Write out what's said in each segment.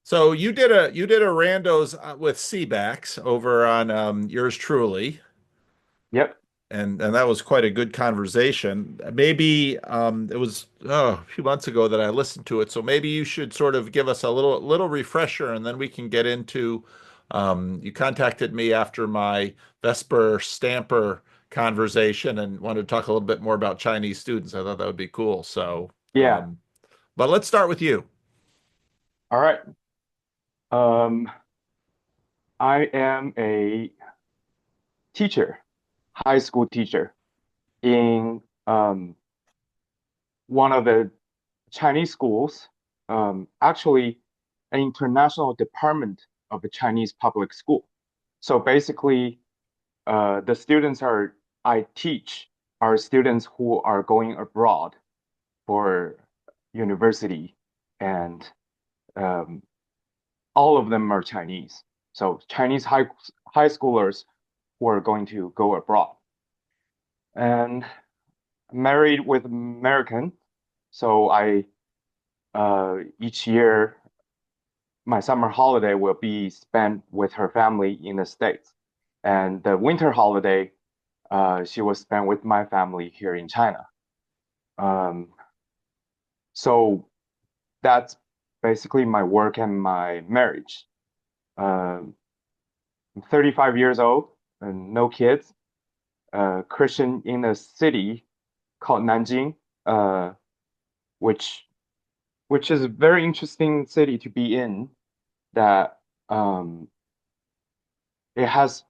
So you did a randos with Seabax over on yours truly, Yep. and that was quite a good conversation. Maybe it was a few months ago that I listened to it, so maybe you should sort of give us a little refresher, and then we can get into. You contacted me after my Vesper Stamper conversation and wanted to talk a little bit more about Chinese students. I thought that would be cool. So, Yeah. but let's start with you. All right. Um, I am a teacher, high school teacher in one of the Chinese schools, actually an international department of the Chinese public school. So basically, the students I teach are students who are going abroad for university, and um, all of them are Chinese. So Chinese high schoolers who are going to go abroad. And married with American, so I each year my summer holiday will be spent with her family in the States, and the winter holiday she will spend with my family here in China. Um, so that's basically my work and my marriage. Um, I'm 35 years old and no kids. Christian in a city called Nanjing, uh, which which is a very interesting city to be in. That it has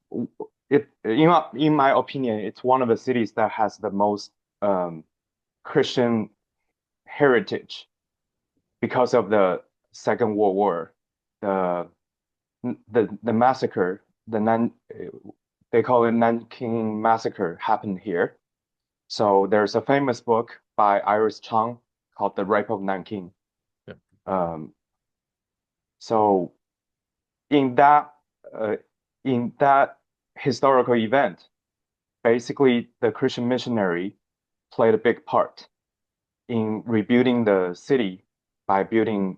it in my opinion, it's one of the cities that has the most um, Christian heritage because of the Second World War, the the massacre, they call it Nanking Massacre happened here. So there's a famous book by Iris Chang called The Rape of Nanking. Yeah. Um, so in that uh, in that historical event, basically the Christian missionary played a big part in rebuilding the city by building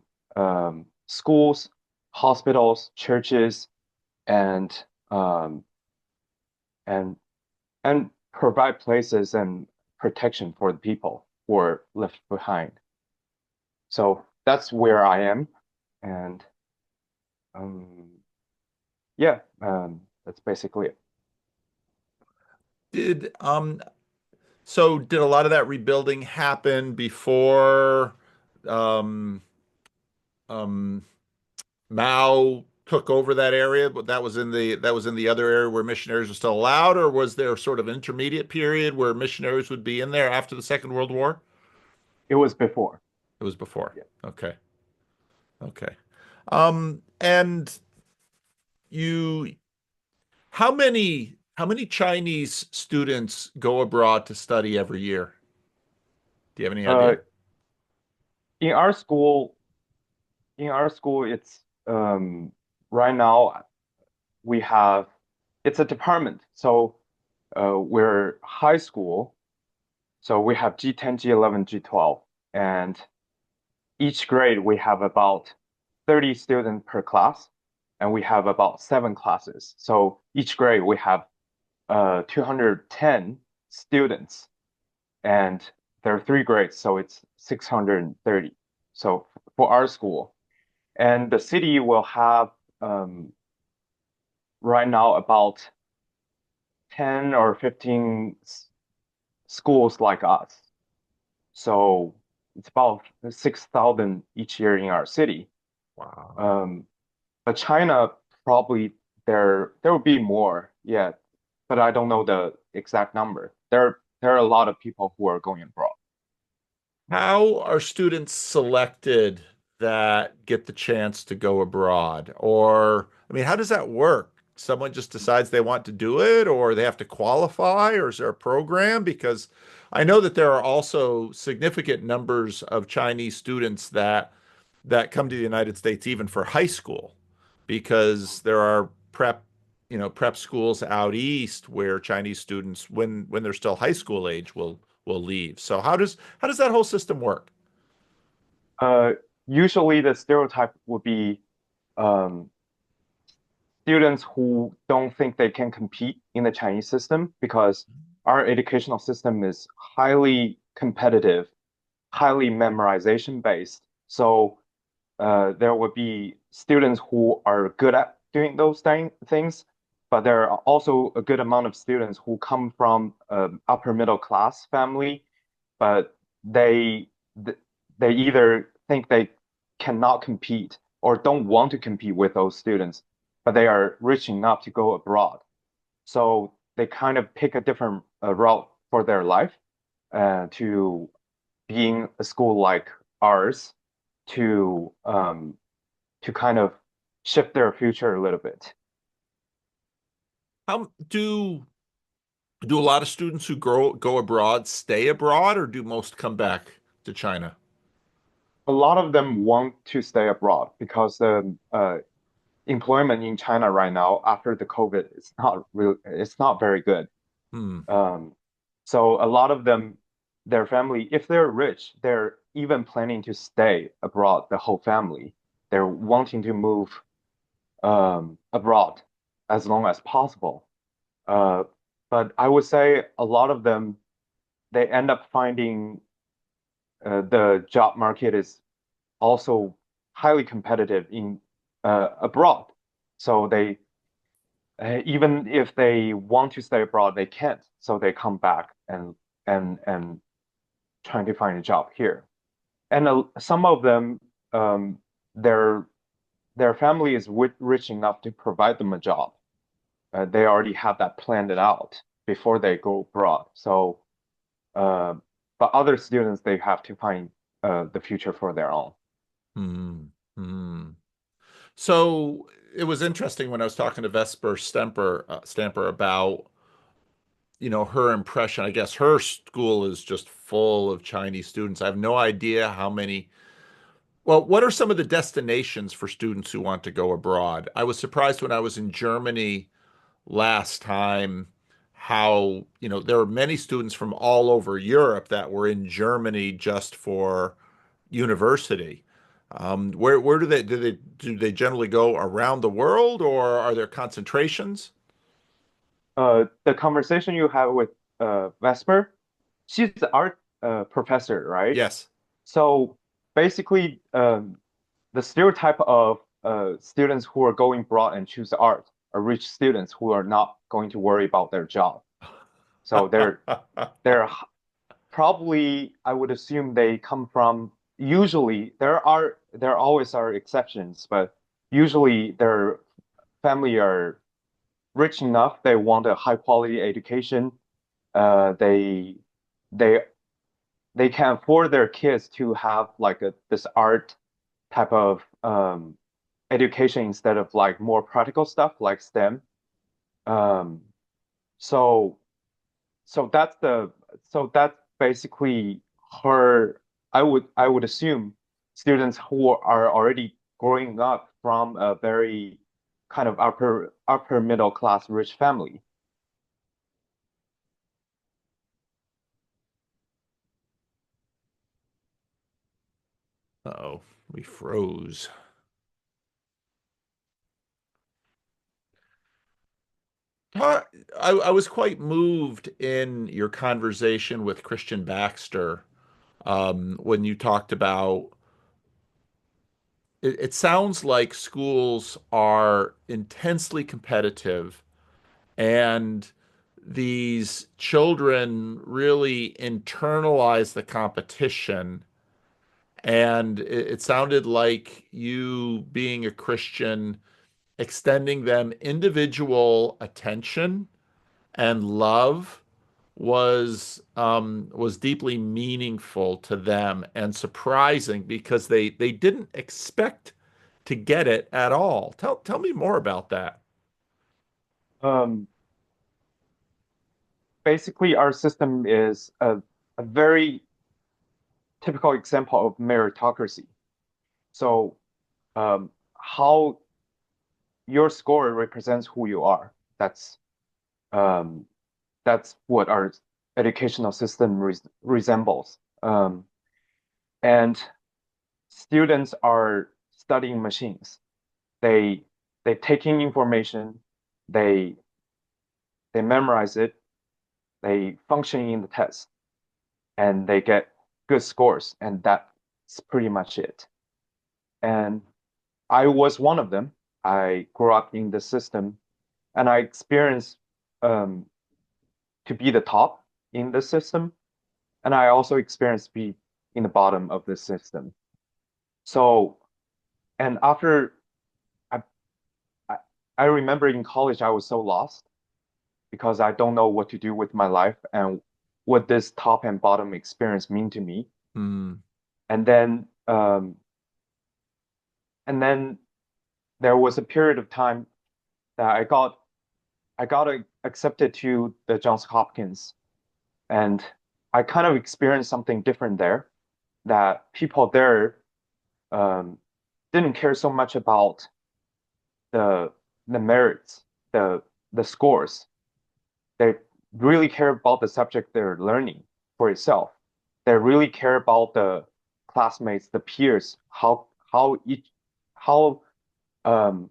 schools, hospitals, churches, and um, and and provide places and protection for the people who are left behind. So that's where I am, and um, yeah, that's basically it. Did so did a lot of that rebuilding happen before um um Mao took over that area, but that was in the other area where missionaries were still allowed, or was there sort of an intermediate period where missionaries would be in there after the Second World War? It was before. It was before. Yeah. Okay. Okay. And you how many Chinese students go abroad to study every year? Do you have any Uh, idea? in our school, it's right now we have it's a department. So we're high school. So we have G10, G11, G12, and each grade we have about 30 students per class, and we have about seven classes. So each grade we have 210 students, and there are three grades, so it's 630. So for our school, and the city will have right now about 10 or 15 schools like us. So it's about 6,000 each year in our city. Wow. Um, but China probably there will be more, yeah, but I don't know the exact number. There are a lot of people who are going abroad. How are students selected that get the chance to go abroad? Or, I mean, how does that work? Someone just decides they want to do it, or they have to qualify, or is there a program? Because I know that there are also significant numbers of Chinese students that come to the United States even for high school, because there are prep schools out east where Chinese students, when they're still high school age, will leave. So how does that whole system work? Uh, Usually the stereotype would be um, students who don't think they can compete in the Chinese system because our educational system is highly competitive, highly memorization based. So there would be students who are good at doing those things, but there are also a good amount of students who come from upper middle class family, but they either think they cannot compete or don't want to compete with those students, but they are rich enough to go abroad. So they kind of pick a different route for their life to being a school like ours to kind of shift their future a little bit. How do a lot of students who go abroad stay abroad, or do most come back to China? A lot of them want to stay abroad because the employment in China right now after the COVID is not real, it's not very good. Hmm. Um, so a lot of them, their family, if they're rich, they're even planning to stay abroad, the whole family. They're wanting to move abroad as long as possible. Uh, but I would say a lot of them, they end up finding the job market is also highly competitive in abroad. So they even if they want to stay abroad, they can't. So they come back and trying to find a job here. And some of them, um, their their family is rich enough to provide them a job. They already have that planned it out before they go abroad. So, uh, but other students they have to find the future for their own. Hmm. Hmm. So it was interesting when I was talking to Stamper about, her impression. I guess her school is just full of Chinese students. I have no idea how many. Well, what are some of the destinations for students who want to go abroad? I was surprised when I was in Germany last time how, there were many students from all over Europe that were in Germany just for university. Where do they generally go around the world, or are there concentrations? The conversation you have with Vesper, she's the art professor, right? Yes. So basically, the stereotype of students who are going broad and choose art are rich students who are not going to worry about their job. So they're probably, I would assume they come from, usually there always are exceptions, but usually their family are rich enough, they want a high quality education. Uh, they they they can afford their kids to have like this art type of education instead of like more practical stuff like STEM. Um, so so that's the so that's basically her. I would assume students who are already growing up from a very kind of upper middle class rich family. Uh-oh, we froze. I, I was quite moved in your conversation with Christian Baxter, when you talked about it sounds like schools are intensely competitive, and these children really internalize the competition. And it sounded like you, being a Christian, extending them individual attention and love was deeply meaningful to them and surprising because they didn't expect to get it at all. Tell me more about that. Um, Basically, our system is a very typical example of meritocracy. So, how your score represents who you are. Um, that's what our educational system resembles. And students are studying machines. They they take in information, they they memorize it, they function in the test, and they get good scores, and that's pretty much it. And I was one of them. I grew up in the system, and I experienced um, to be the top in the system, and I also experienced to be in the bottom of the system. So, and after I, I, I remember in college I was so lost because I don't know what to do with my life and what this top and bottom experience mean to me. Hmm. And then, and then there was a period of time that I got accepted to the Johns Hopkins, and I kind of experienced something different there. That people there um, didn't care so much about the the merits, the the scores. They really care about the subject they're learning for itself. They really care about the classmates, the peers, how um,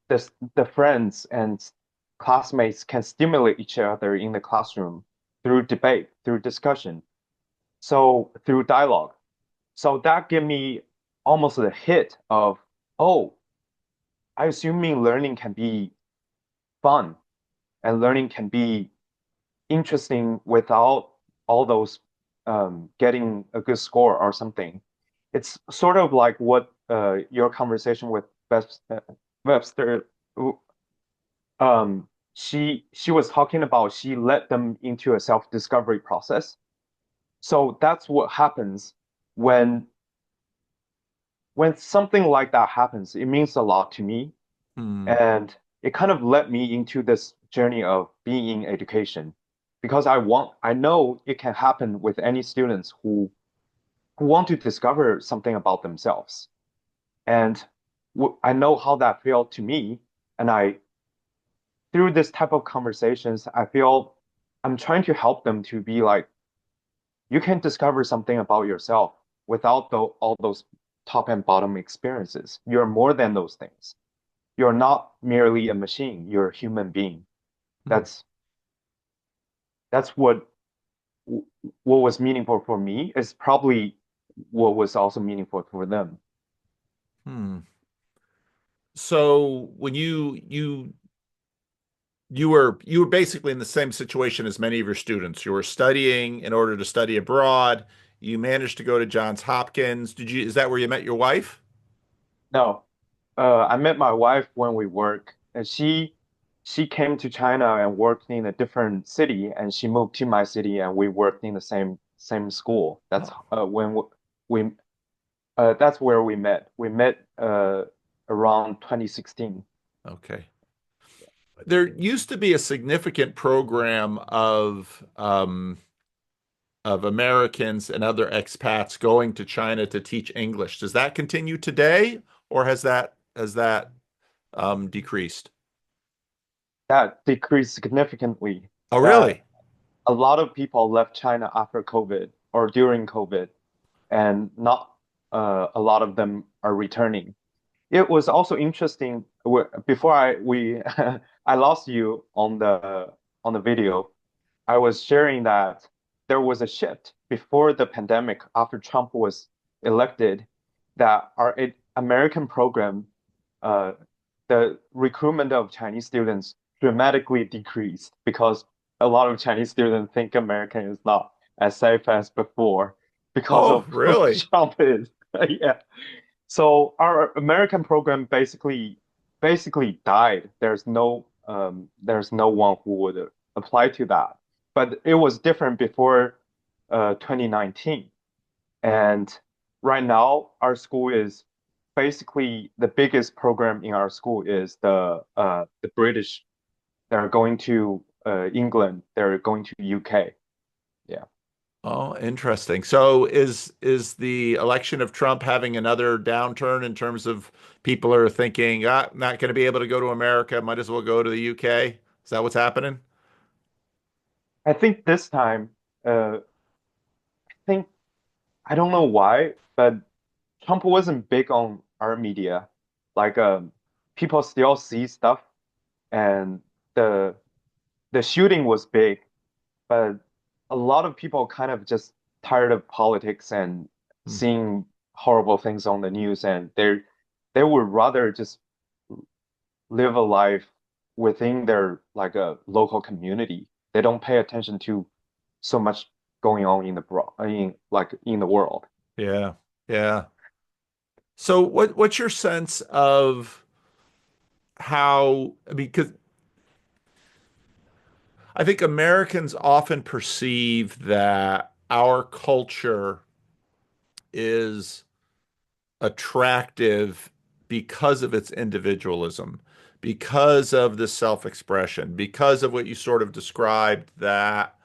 the friends and classmates can stimulate each other in the classroom through debate, through discussion, so through dialogue. So that gave me almost a hit of, oh, I assuming learning can be fun and learning can be interesting without all those getting a good score or something. It's sort of like what your conversation with Webster, she was talking about. She led them into a self-discovery process. So that's what happens when when something like that happens. It means a lot to me, Hmm. and it kind of led me into this journey of being in education because I know it can happen with any students who want to discover something about themselves. And I know how that felt to me. And through this type of conversations, I feel I'm trying to help them to be like, you can discover something about yourself without all those top and bottom experiences. You're more than those things. You're not merely a machine, you're a human being. Hmm. That's that's what was meaningful for me is probably what was also meaningful for them. Hmm. So when you were basically in the same situation as many of your students. You were studying in order to study abroad. You managed to go to Johns Hopkins. Is that where you met your wife? No, I met my wife when we work, and she came to China and worked in a different city, and she moved to my city, and we worked in the same school. That's Oh, when we that's where we met. We met around 2016. okay. There used to be a significant program of Americans and other expats going to China to teach English. Does that continue today, or has that decreased? That decreased significantly. Oh, That really? a lot of people left China after COVID or during COVID, and not a lot of them are returning. It was also interesting. Before we I lost you on the video. I was sharing that there was a shift before the pandemic, after Trump was elected, that our American program, uh, the recruitment of Chinese students dramatically decreased because a lot of Chinese students think American is not as safe as before because Oh, of who really? Trump is. Yeah. So our American program basically died. There's no one who would apply to that. But it was different before 2019. And right now our school is basically the biggest program in our school is the British. They're going to England, they're going to UK. Yeah. Oh, interesting. So is the election of Trump having another downturn in terms of people are thinking, ah, not going to be able to go to America, might as well go to the UK? Is that what's happening? I think this time, I think I don't know why, but Trump wasn't big on our media. like people still see stuff, and the the shooting was big, but a lot of people kind of just tired of politics and Hmm. seeing horrible things on the news, and they would rather just live a life within their like a local community. They don't pay attention to so much going on in the in like in the world. Yeah. Yeah. So what's your sense of how, I mean, because I think Americans often perceive that our culture is attractive because of its individualism, because of the self-expression, because of what you sort of described, that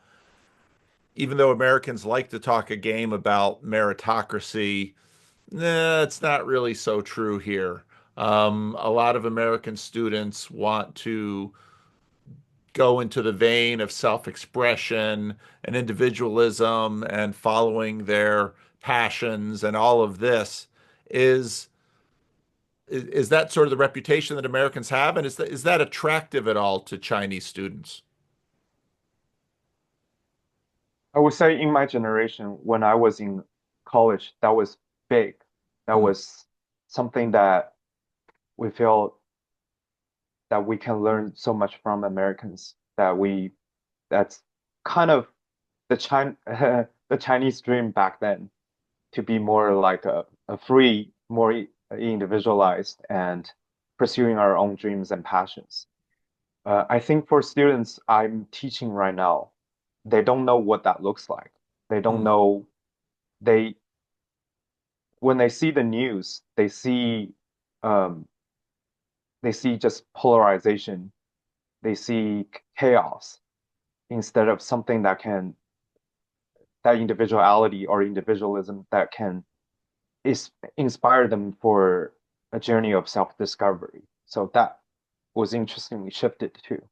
even though Americans like to talk a game about meritocracy, nah, it's not really so true here. A lot of American students want to go into the vein of self-expression and individualism and following their passions and all of this. Is is that sort of the reputation that Americans have? And is that attractive at all to Chinese students? I would say in my generation, when I was in college, that was big. That Hmm. was something that we feel that we can learn so much from Americans that that's kind of the the Chinese dream back then, to be more like a free, more individualized and pursuing our own dreams and passions. I think for students I'm teaching right now, they don't know what that looks like. They don't Hmm. know they when they see the news, um, they see just polarization, they see chaos instead of something that individuality or individualism that can is inspire them for a journey of self-discovery. So that was interestingly shifted too.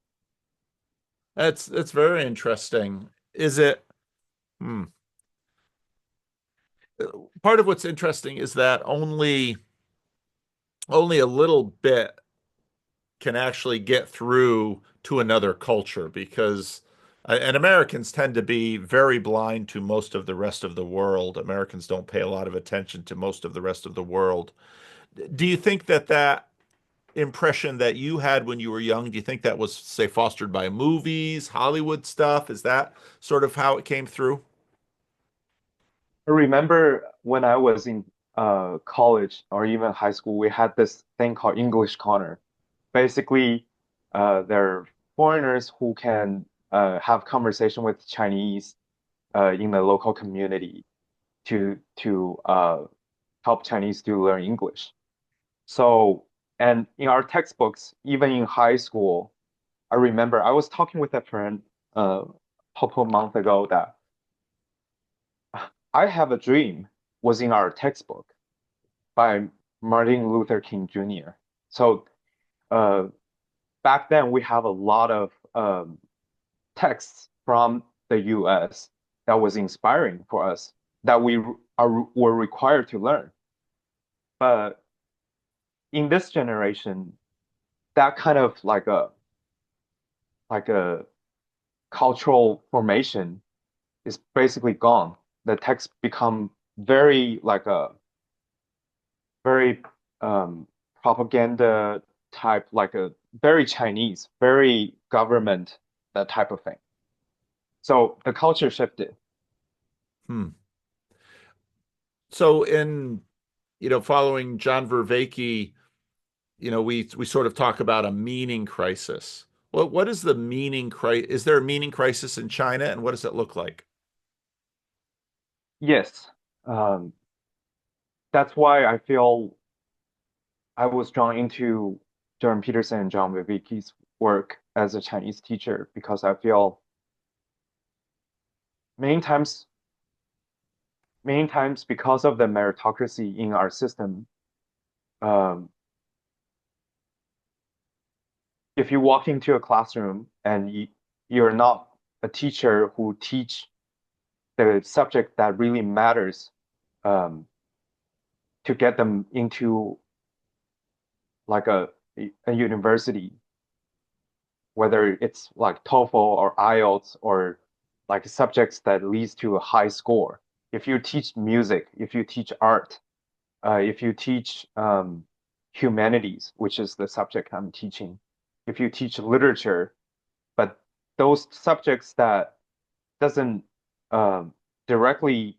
That's very interesting. Is it? Hmm. Part of what's interesting is that only a little bit can actually get through to another culture because and Americans tend to be very blind to most of the rest of the world. Americans don't pay a lot of attention to most of the rest of the world. Do you think that that impression that you had when you were young, do you think that was, say, fostered by movies, Hollywood stuff? Is that sort of how it came through? I remember when I was in college or even high school, we had this thing called English Corner. Basically, they're foreigners who can have conversation with Chinese in the local community to help Chinese to learn English. So, and in our textbooks, even in high school, I remember I was talking with a friend a couple months ago that I Have a Dream was in our textbook by Martin Luther King Jr. So uh, back then we have a lot of texts from the US that was inspiring for us that were required to learn. But in this generation, that kind of like a cultural formation is basically gone. The text become very like a very propaganda type, like a very Chinese, very government, that type of thing. So the culture shifted. Hmm. So in, following John Vervaeke, we sort of talk about a meaning crisis. What is the meaning crisis? Is there a meaning crisis in China, and what does it look like? Yes, um, that's why I feel I was drawn into Jordan Peterson and John Vervaeke's work as a Chinese teacher because I feel many times, many times because of the meritocracy in our system, um, if you walk into a classroom and you're not a teacher who teach the subject that really matters um, to get them into like a university, whether it's like TOEFL or IELTS or like subjects that leads to a high score. If you teach music, if you teach art, if you teach humanities, which is the subject I'm teaching, if you teach literature, but those subjects that doesn't um, directly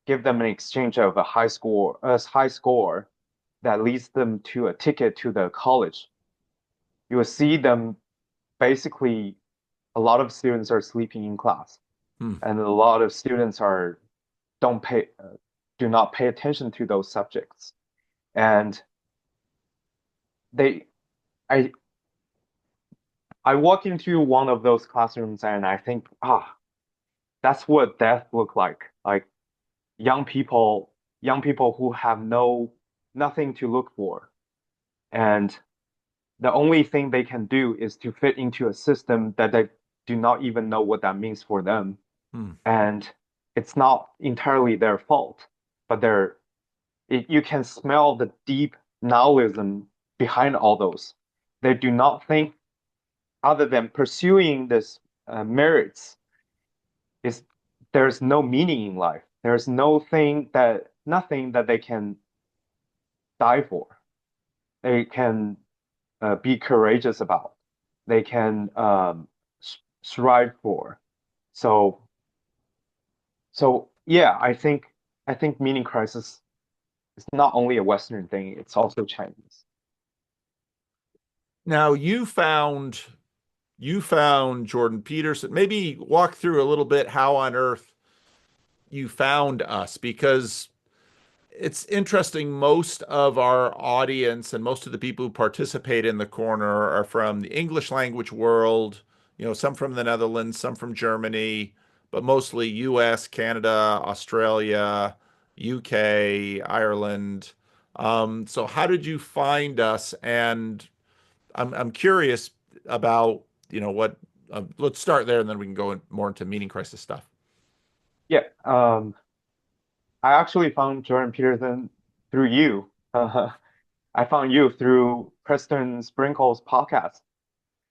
give them an exchange of a high score that leads them to a ticket to the college, you will see them basically a lot of students are sleeping in class, Hmm. and a lot of students are don't pay do not pay attention to those subjects, and they I I walk into one of those classrooms and I think, that's what death look like young people who have nothing to look for, and the only thing they can do is to fit into a system that they do not even know what that means for them. Hmm. And it's not entirely their fault, but you can smell the deep nihilism behind all those. They do not think other than pursuing this merits is there's no meaning in life. There's nothing that they can die for. They can be courageous about. They can strive for. So so yeah, I think meaning crisis is not only a Western thing; it's also Chinese. Now you found Jordan Peterson. Maybe walk through a little bit how on earth you found us because it's interesting. Most of our audience and most of the people who participate in the corner are from the English language world, some from the Netherlands, some from Germany, but mostly US, Canada, Australia, UK, Ireland. So how did you find us? And I'm curious about, what let's start there and then we can go more into meaning crisis stuff. Yeah, I actually found Jordan Peterson through you. I found you through Preston Sprinkle's podcast.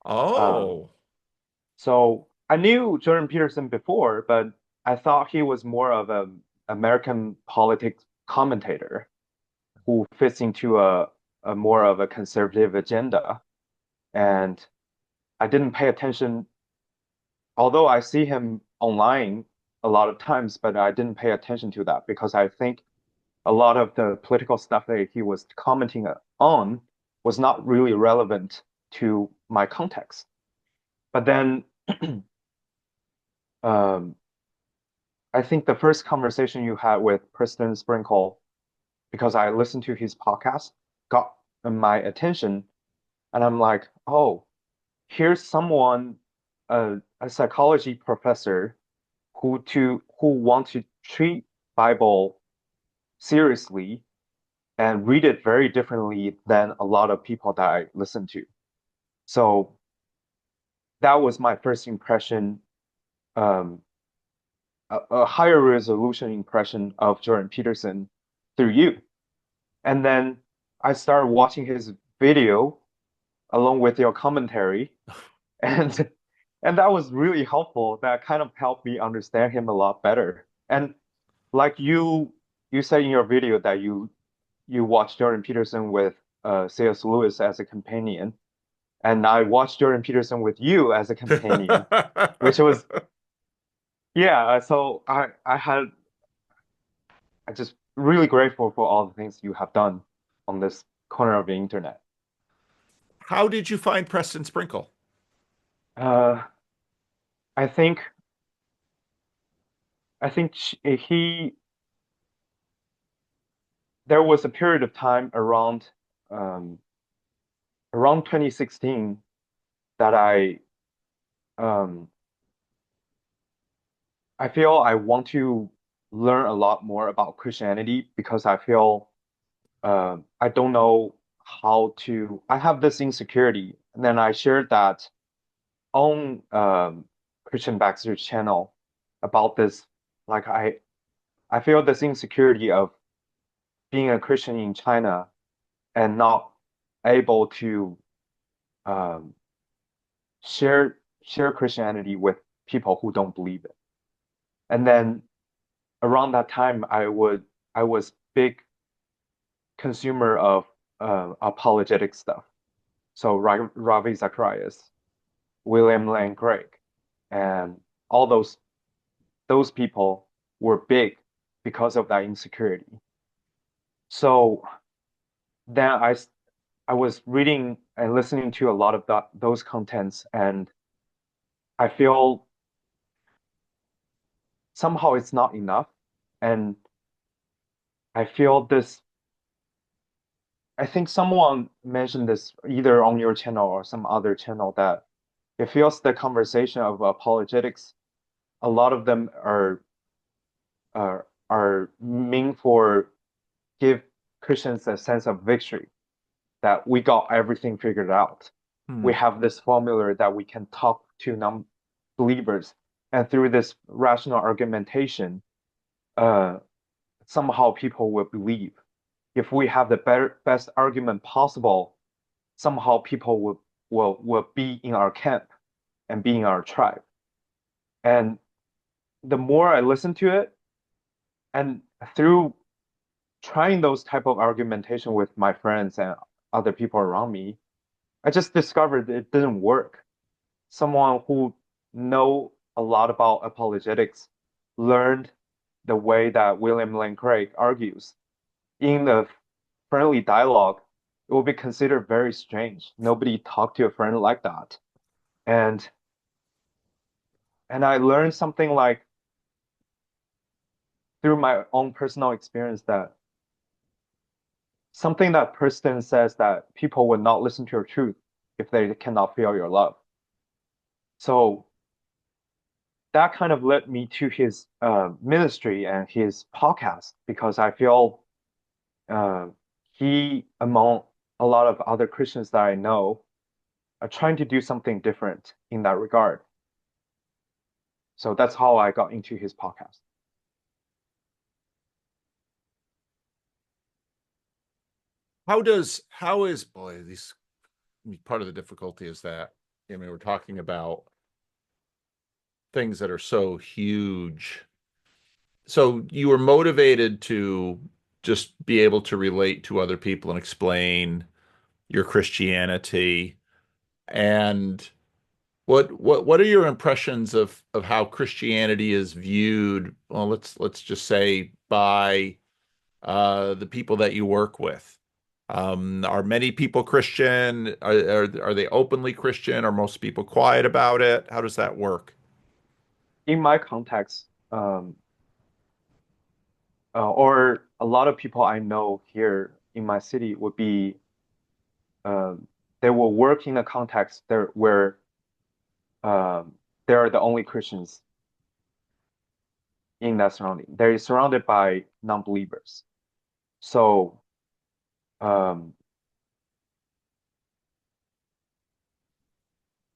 Um, Oh. so I knew Jordan Peterson before, but I thought he was more of an American politics commentator who fits into a more of a conservative agenda. And I didn't pay attention, although I see him online a lot of times, but I didn't pay attention to that because I think a lot of the political stuff that he was commenting on was not really relevant to my context. But then um, I think the first conversation you had with President Sprinkle, because I listened to his podcast, got my attention, and I'm like, oh, here's someone, a psychology professor who want to treat Bible seriously and read it very differently than a lot of people that I listen to. So that was my first impression, um, a higher resolution impression of Jordan Peterson through you. And then I started watching his video along with your commentary, and and that was really helpful. That kind of helped me understand him a lot better. And like you said in your video that you watched Jordan Peterson with C.S. Lewis as a companion, and I watched Jordan Peterson with you as a companion, which was yeah. So I just really grateful for all the things you have done on this corner of the internet. How did you find Preston Sprinkle? Uh, I think I think he there was a period of time um, around 2016 that um, I feel I want to learn a lot more about Christianity because I feel I don't know how to. I have this insecurity, and then I shared that on Christian Baxter's channel about this. Like I feel this insecurity of being a Christian in China and not able to um, share Christianity with people who don't believe it. And then around that time, I was big consumer of apologetic stuff. So Ravi Zacharias, William Lane Craig, and all those people were big because of that insecurity. So then I was reading and listening to a lot of those contents, and I feel somehow it's not enough. And I feel this, I think someone mentioned this either on your channel or some other channel that it feels the conversation of apologetics, a lot of them are meant for give Christians a sense of victory, that we got everything figured out. Hmm. We have this formula that we can talk to non-believers, and through this rational argumentation, uh, somehow people will believe. If we have the best argument possible, somehow people will be in our camp and be in our tribe. And the more I listen to it, and through trying those type of argumentation with my friends and other people around me, I just discovered it didn't work. Someone who know a lot about apologetics learned the way that William Lane Craig argues. In the friendly dialogue, it will be considered very strange. Nobody talked to a friend like that. And I learned something like through my own personal experience that something that Preston says that people will not listen to your truth if they cannot feel your love. So that kind of led me to his ministry and his podcast because I feel uh, he, among a lot of other Christians that I know, are trying to do something different in that regard. So that's how I got into his podcast. How is boy these part of the difficulty is that I mean we're talking about things that are so huge. So you were motivated to just be able to relate to other people and explain your Christianity. And what are your impressions of how Christianity is viewed? Well, let's just say by the people that you work with. Are many people Christian? Are they openly Christian? Are most people quiet about it? How does that work? In my context, or a lot of people I know here in my city would be they will work in a context there where um, they are the only Christians in that surrounding. They're surrounded by non-believers. So um,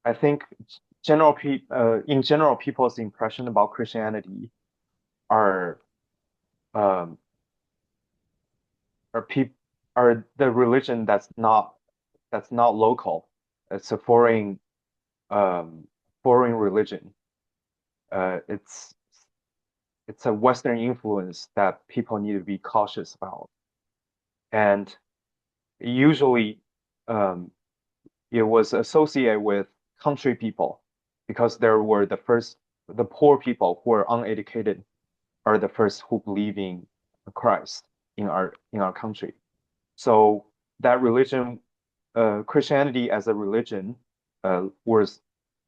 I think in general, people's impression about Christianity are um, are peop are the religion that's not local. It's a um, foreign religion. It's a Western influence that people need to be cautious about. And usually, um, it was associated with country people because there were the poor people who are uneducated are the first who believe in Christ in our country. So that religion, Christianity as a religion, was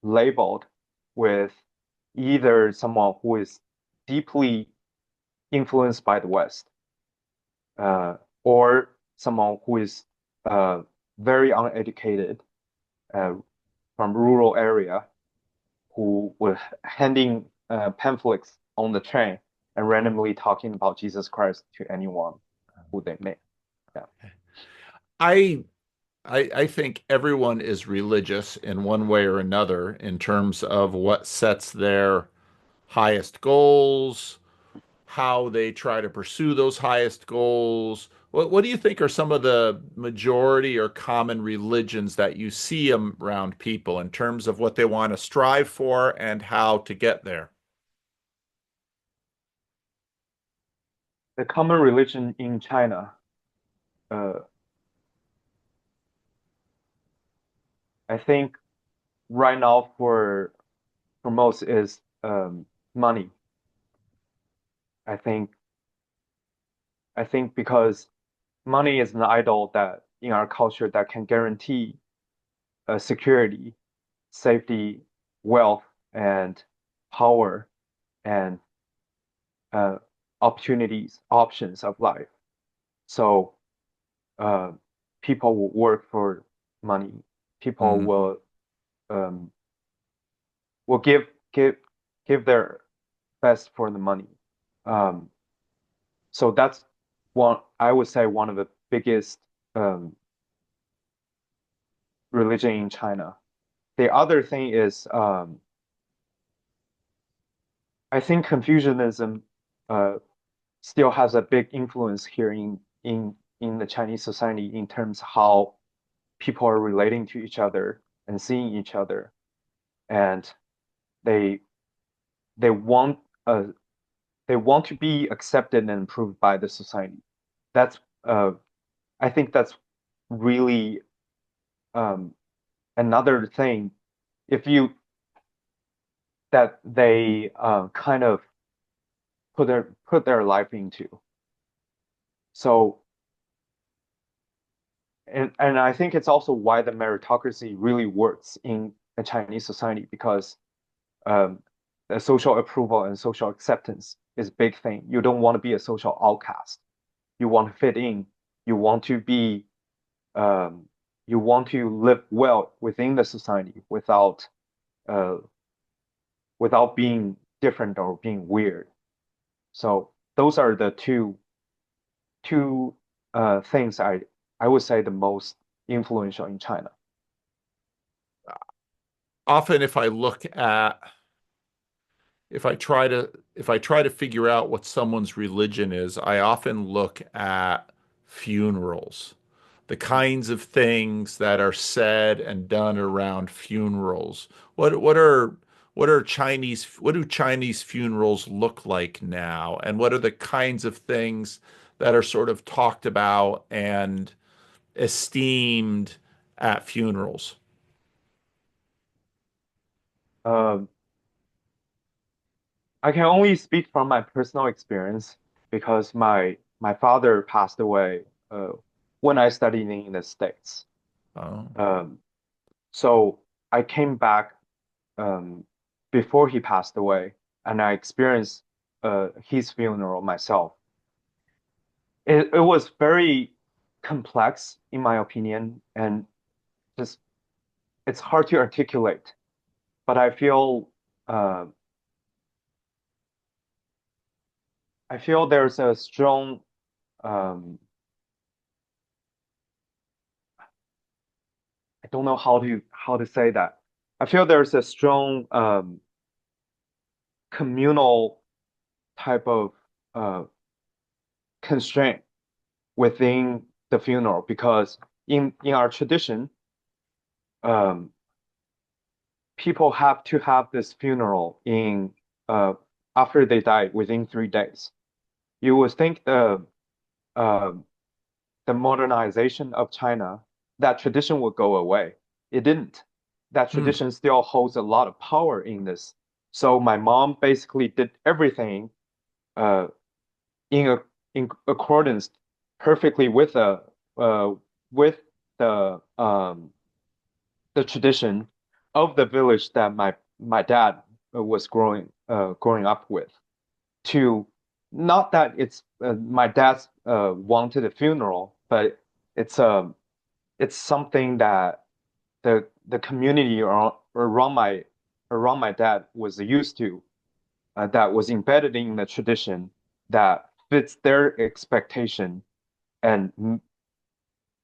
labeled with either someone who is deeply influenced by the West, or someone who is very uneducated uh, from rural area who were handing pamphlets on the train and randomly talking about Jesus Christ to anyone who they met. Yeah. I I think everyone is religious in one way or another in terms of what sets their highest goals, how they try to pursue those highest goals, What do you think are some of the majority or common religions that you see around people in terms of what they want to strive for and how to get there? The common religion in China, uh, I think right now for most is money. I think I think because money is an idol that in our culture that can guarantee security, safety, wealth, and power and uh, opportunities, options of life. So uh, people will work for money. People Hmm. um, will give give their best for the money. Um, so that's one, I would say, one of the biggest um, religion in China. The other thing is, I think Confucianism uh, still has a big influence here in the Chinese society in terms of how people are relating to each other and seeing each other, and they they want uh, they want to be accepted and approved by the society. That's I think that's really um, another thing if you that they kind of put their life into. So and I think it's also why the meritocracy really works in a Chinese society because um, the social approval and social acceptance is a big thing. You don't want to be a social outcast. You want to fit in. You want to be um, you want to live well within the society uh, without being different or being weird. So those are the two things I would say the most influential in China. Often, if I try to figure out what someone's religion is, I often look at funerals, the kinds of things that are said and done around funerals. What do Chinese funerals look like now? And what are the kinds of things that are sort of talked about and esteemed at funerals? Um, I can only speak from my personal experience because my father passed away when I studied in the States. Oh. Um, so I came back um, before he passed away, and I experienced his funeral myself. It was very complex, in my opinion, and just it's hard to articulate. But uh, I feel there's a strong um, I don't know how to say that. I feel there's a strong communal type of uh, constraint within the funeral because in our tradition, um, people have to have this funeral in after they die within 3 days. You would think uh, the modernization of China, that tradition would go away. It didn't. That Hmm. tradition still holds a lot of power in this. So my mom basically did everything uh, in in accordance perfectly uh, with the tradition of the village that my dad was growing up with. To not that it's my dad's wanted a funeral, but it's um it's something that the community around my dad was used to, that was embedded in the tradition that fits their expectation and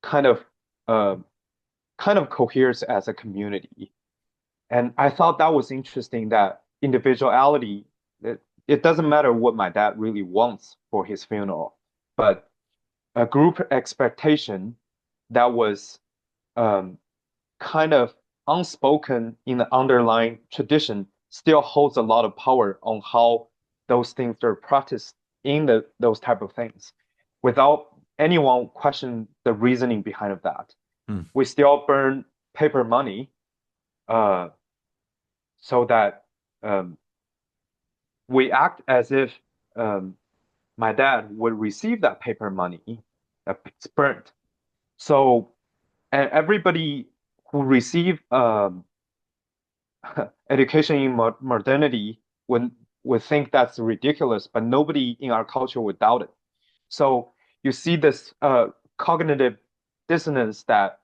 kind of uh, kind of coheres as a community. And I thought that was interesting that individuality, it doesn't matter what my dad really wants for his funeral, but a group expectation that was um, kind of unspoken in the underlying tradition still holds a lot of power on how those things are practiced in those type of things without anyone question the reasoning behind of that. Hmm. We still burn paper money uh, so that um, we act as if um, my dad would receive that paper money that's burnt. So, and everybody who receive education in modernity would think that's ridiculous, but nobody in our culture would doubt it. So you see this cognitive dissonance that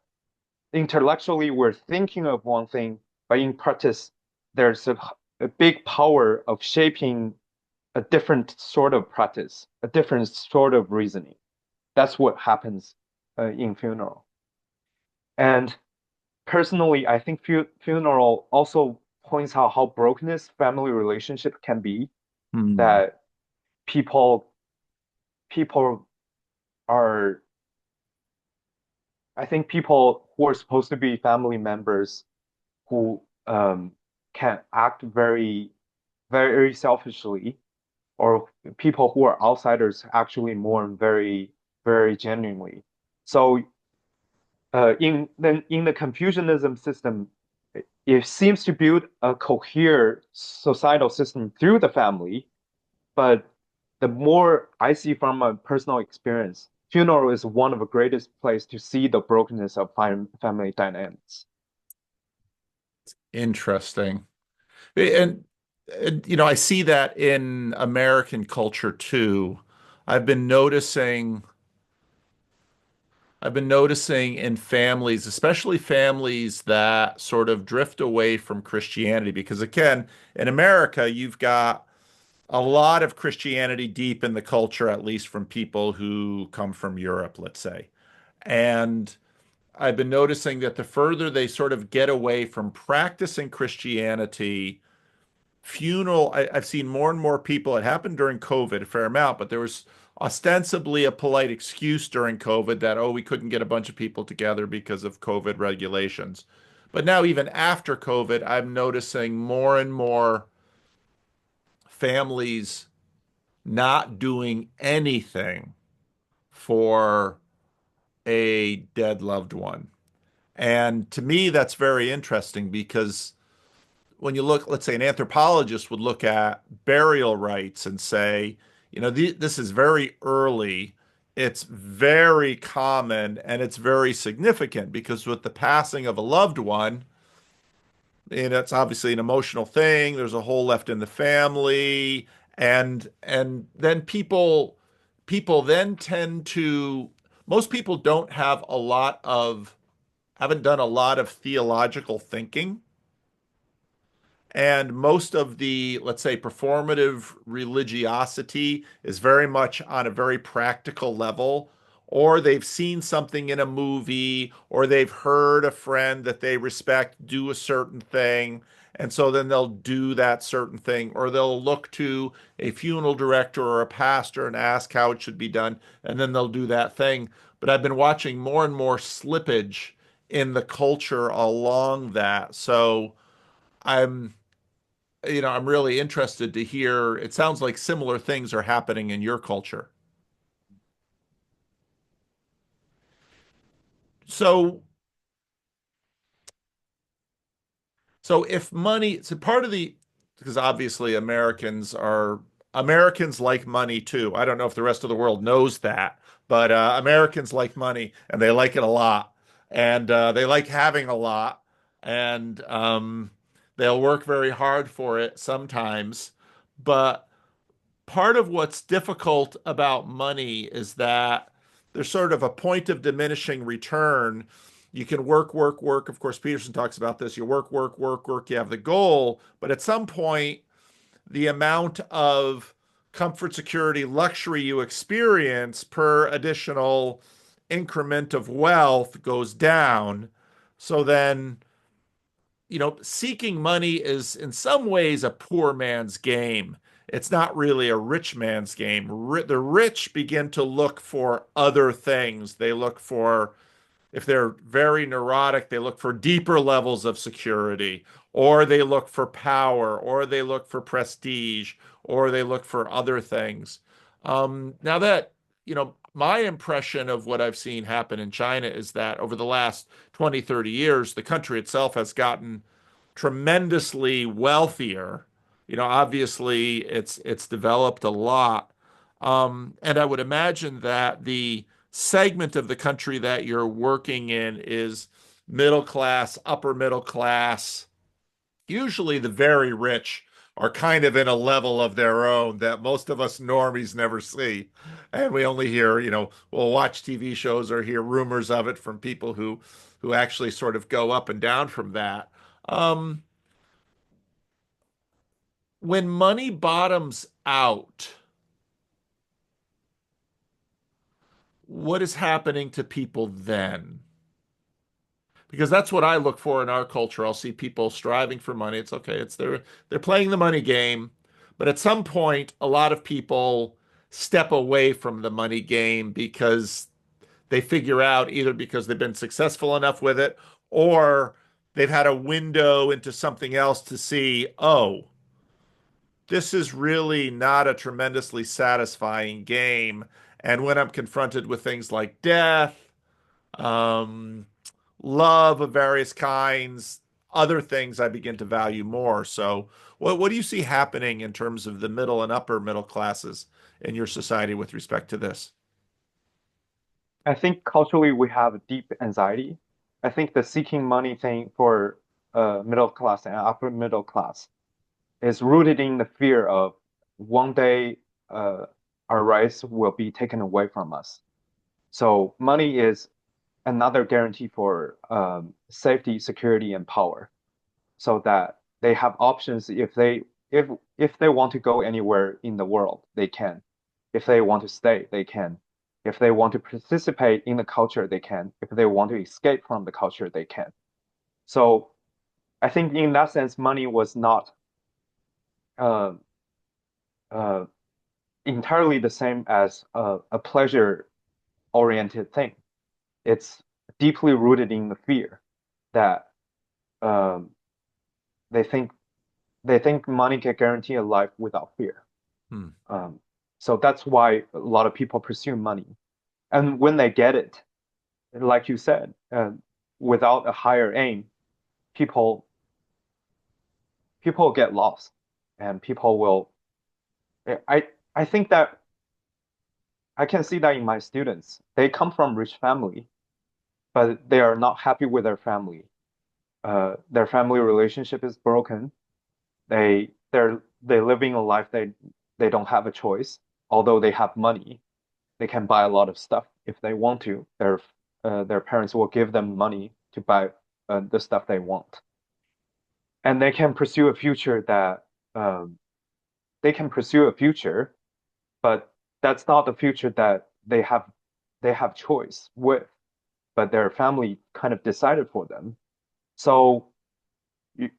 intellectually we're thinking of one thing, but in practice there's a big power of shaping a different sort of practice, a different sort of reasoning. That's what happens in funeral. And personally, I think funeral also points out how brokenness family relationship can be. Hmm. That people people are, I think people who are supposed to be family members who can act very selfishly, or people who are outsiders actually mourn very genuinely. So in the Confucianism system, it seems to build a coherent societal system through the family. But the more I see from my personal experience, funeral is one of the greatest place to see the brokenness of family dynamics. Interesting. And, I see that in American culture too. I've been noticing I've been noticing in families, especially families that sort of drift away from Christianity, because again, in America, you've got a lot of Christianity deep in the culture, at least from people who come from Europe, let's say. And I've been noticing that the further they sort of get away from practicing Christianity, I've seen more and more people. It happened during COVID a fair amount, but there was ostensibly a polite excuse during COVID that, oh, we couldn't get a bunch of people together because of COVID regulations. But now, even after COVID, I'm noticing more and more families not doing anything for a dead loved one. And to me, that's very interesting because when you look, let's say an anthropologist would look at burial rites and say, this is very early. It's very common and it's very significant because with the passing of a loved one, it's obviously an emotional thing. There's a hole left in the family, and then people then tend to most people don't have a lot of haven't done a lot of theological thinking. And most of the, let's say, performative religiosity is very much on a very practical level, or they've seen something in a movie, or they've heard a friend that they respect do a certain thing. And so then they'll do that certain thing, or they'll look to a funeral director or a pastor and ask how it should be done, and then they'll do that thing. But I've been watching more and more slippage in the culture along that. So I'm I'm really interested to hear. It sounds like similar things are happening in your culture. So, so if money, so part of the, because obviously Americans like money too. I don't know if the rest of the world knows that, but Americans like money and they like it a lot, and they like having a lot, and they'll work very hard for it sometimes, but part of what's difficult about money is that there's sort of a point of diminishing return. You can work, work, work. Of course, Peterson talks about this. You work, work, work, work. You have the goal, but at some point, the amount of comfort, security, luxury you experience per additional increment of wealth goes down. So then, seeking money is in some ways a poor man's game. it's not really a rich man's game. The rich begin to look for other things. They look for, if they're very neurotic, they look for deeper levels of security, or they look for power, or they look for prestige, or they look for other things. Now that, my impression of what I've seen happen in China is that over the last 20, 30 years, the country itself has gotten tremendously wealthier. Obviously it's developed a lot. And I would imagine that the segment of the country that you're working in is middle class, upper middle class. Usually the very rich are kind of in a level of their own that most of us normies never see. And we only hear, we'll watch TV shows or hear rumors of it from people who actually sort of go up and down from that. Um, when money bottoms out, what is happening to people then? Because that's what I look for in our culture. I'll see people striving for money. It's okay. They're playing the money game, but at some point, a lot of people step away from the money game because they figure out either because they've been successful enough with it or they've had a window into something else to see, oh, this is really not a tremendously satisfying game. And when I'm confronted with things like death, um, love of various kinds, other things I begin to value more. So, what do you see happening in terms of the middle and upper middle classes in your society with respect to this? I think culturally we have a deep anxiety. I think the seeking money thing for middle class and upper middle class is rooted in the fear of one day uh, our rights will be taken away from us. So money is another guarantee for safety, security, and power, so that they have options if they want to go anywhere in the world, they can. If they want to stay, they can. If they want to participate in the culture, they can. If they want to escape from the culture, they can. So I think in that sense, money was not uh, uh, entirely the same as a pleasure-oriented thing. It's deeply rooted in the fear that um, they think they think money can guarantee a life without fear. Hmm. Um, so that's why a lot of people pursue money. And when they get it, like you said, without a higher aim, people people get lost, and people will. I think that I can see that in my students. They come from rich family, but they are not happy with their family. Their family relationship is broken. They're living a life they don't have a choice. Although they have money, they can buy a lot of stuff if they want to. Their parents will give them money to buy the stuff they want, and they can pursue a future that they can pursue a future, but that's not the future that they have choice with, but their family kind of decided for them. So you,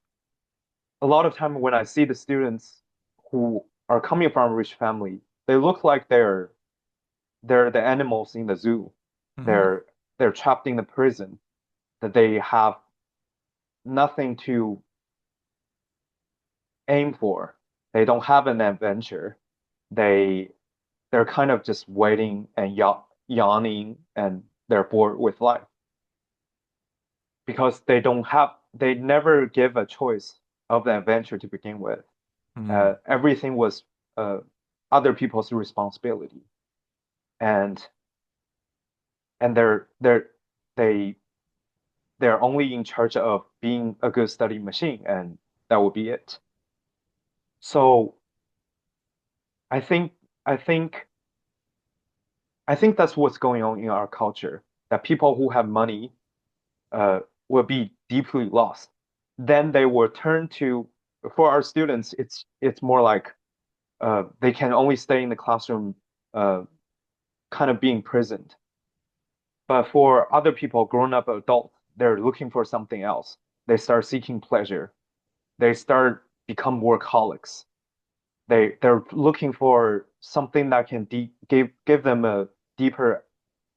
a lot of time when I see the students who are coming from a rich family, they look like they're the animals in the zoo. Mhm. They're they're trapped in the prison that they have nothing to aim for. They don't have an adventure. They they're kind of just waiting and yawning, and they're bored with life because they never give a choice of the adventure to begin with. Hmm. Everything was uh, other people's responsibility, and and they they're only in charge of being a good study machine, and that would be it. So I think I think I think that's what's going on in our culture, that people who have money uh, will be deeply lost. Then they will turn to, for our students, it's more like they can only stay in the classroom, uh, kind of being prisoned. But for other people, grown-up adults, they're looking for something else. They start seeking pleasure. They start become workaholics. they're looking for something that can de give them a deeper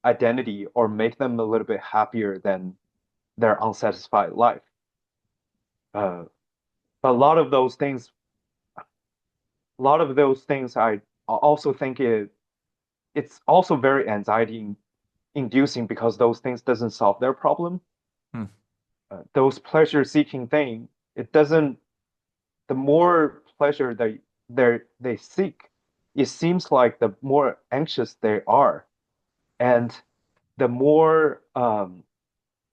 identity or make them a little bit happier than their unsatisfied life. Uh, but a lot of those things, I also think it's also very anxiety inducing because those things doesn't solve their problem. Hmm. Those pleasure seeking thing, it doesn't. The more pleasure they seek, it seems like the more anxious they are, and the more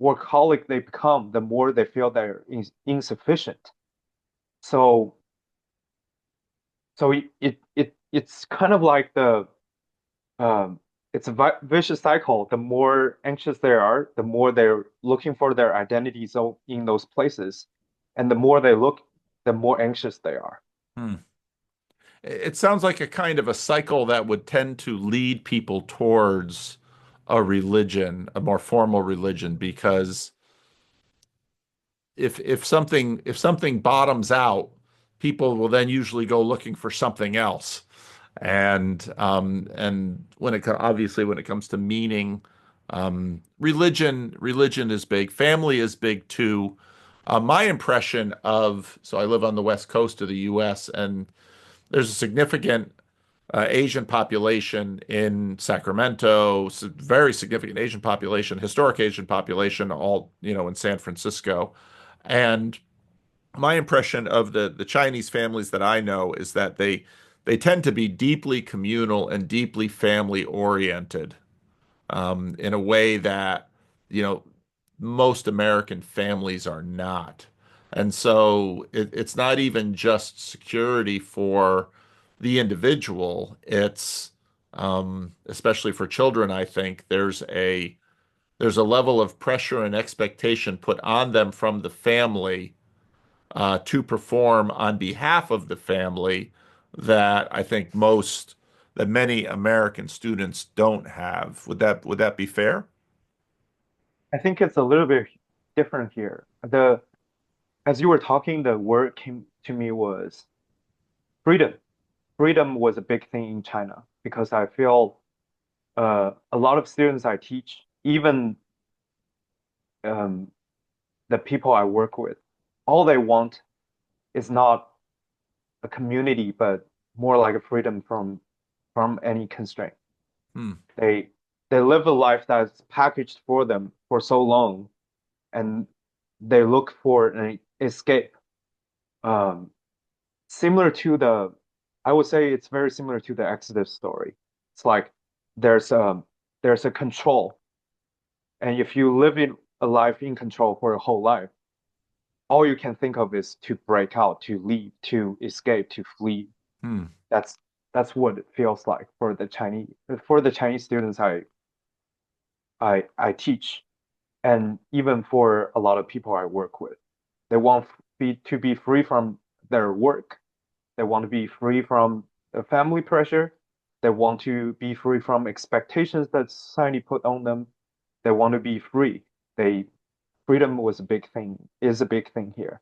workaholic they become, the more they feel they're insufficient. So it's kind of like the um, it's a vicious cycle. The more anxious they are, the more they're looking for their identity so in those places, and the more they look, the more anxious they are. Hmm. It sounds like a kind of a cycle that would tend to lead people towards a religion, a more formal religion, because if something bottoms out, people will then usually go looking for something else. And obviously when it comes to meaning, religion is big, family is big too. My impression of so I live on the west coast of the U.S. and there's a significant Asian population in Sacramento, very significant Asian population, historic Asian population, all in San Francisco, and my impression of the Chinese families that I know is that they tend to be deeply communal and deeply family oriented in a way that you know most American families are not. And so it's not even just security for the individual. It's especially for children, I think there's a level of pressure and expectation put on them from the family to perform on behalf of the family that I think that many American students don't have. Would that be fair? I think it's a little bit different here. The As you were talking, the word came to me was freedom. Freedom was a big thing in China because I feel a lot of students I teach, even um, the people I work with, all they want is not a community, but more like a freedom from any constraint. Hmm. They they live a life that's packaged for them for so long, and they look for an escape. Um, Similar to I would say it's very similar to the Exodus story. It's like there's um there's a control, and if you live in a life in control for a whole life, all you can think of is to break out, to leave, to escape, to flee. Hmm. That's that's what it feels like for the Chinese students I teach, and even for a lot of people I work with. They want to be free from their work. They want to be free from the family pressure. They want to be free from expectations that society put on them. They want to be free. Freedom was a big thing, is a big thing here.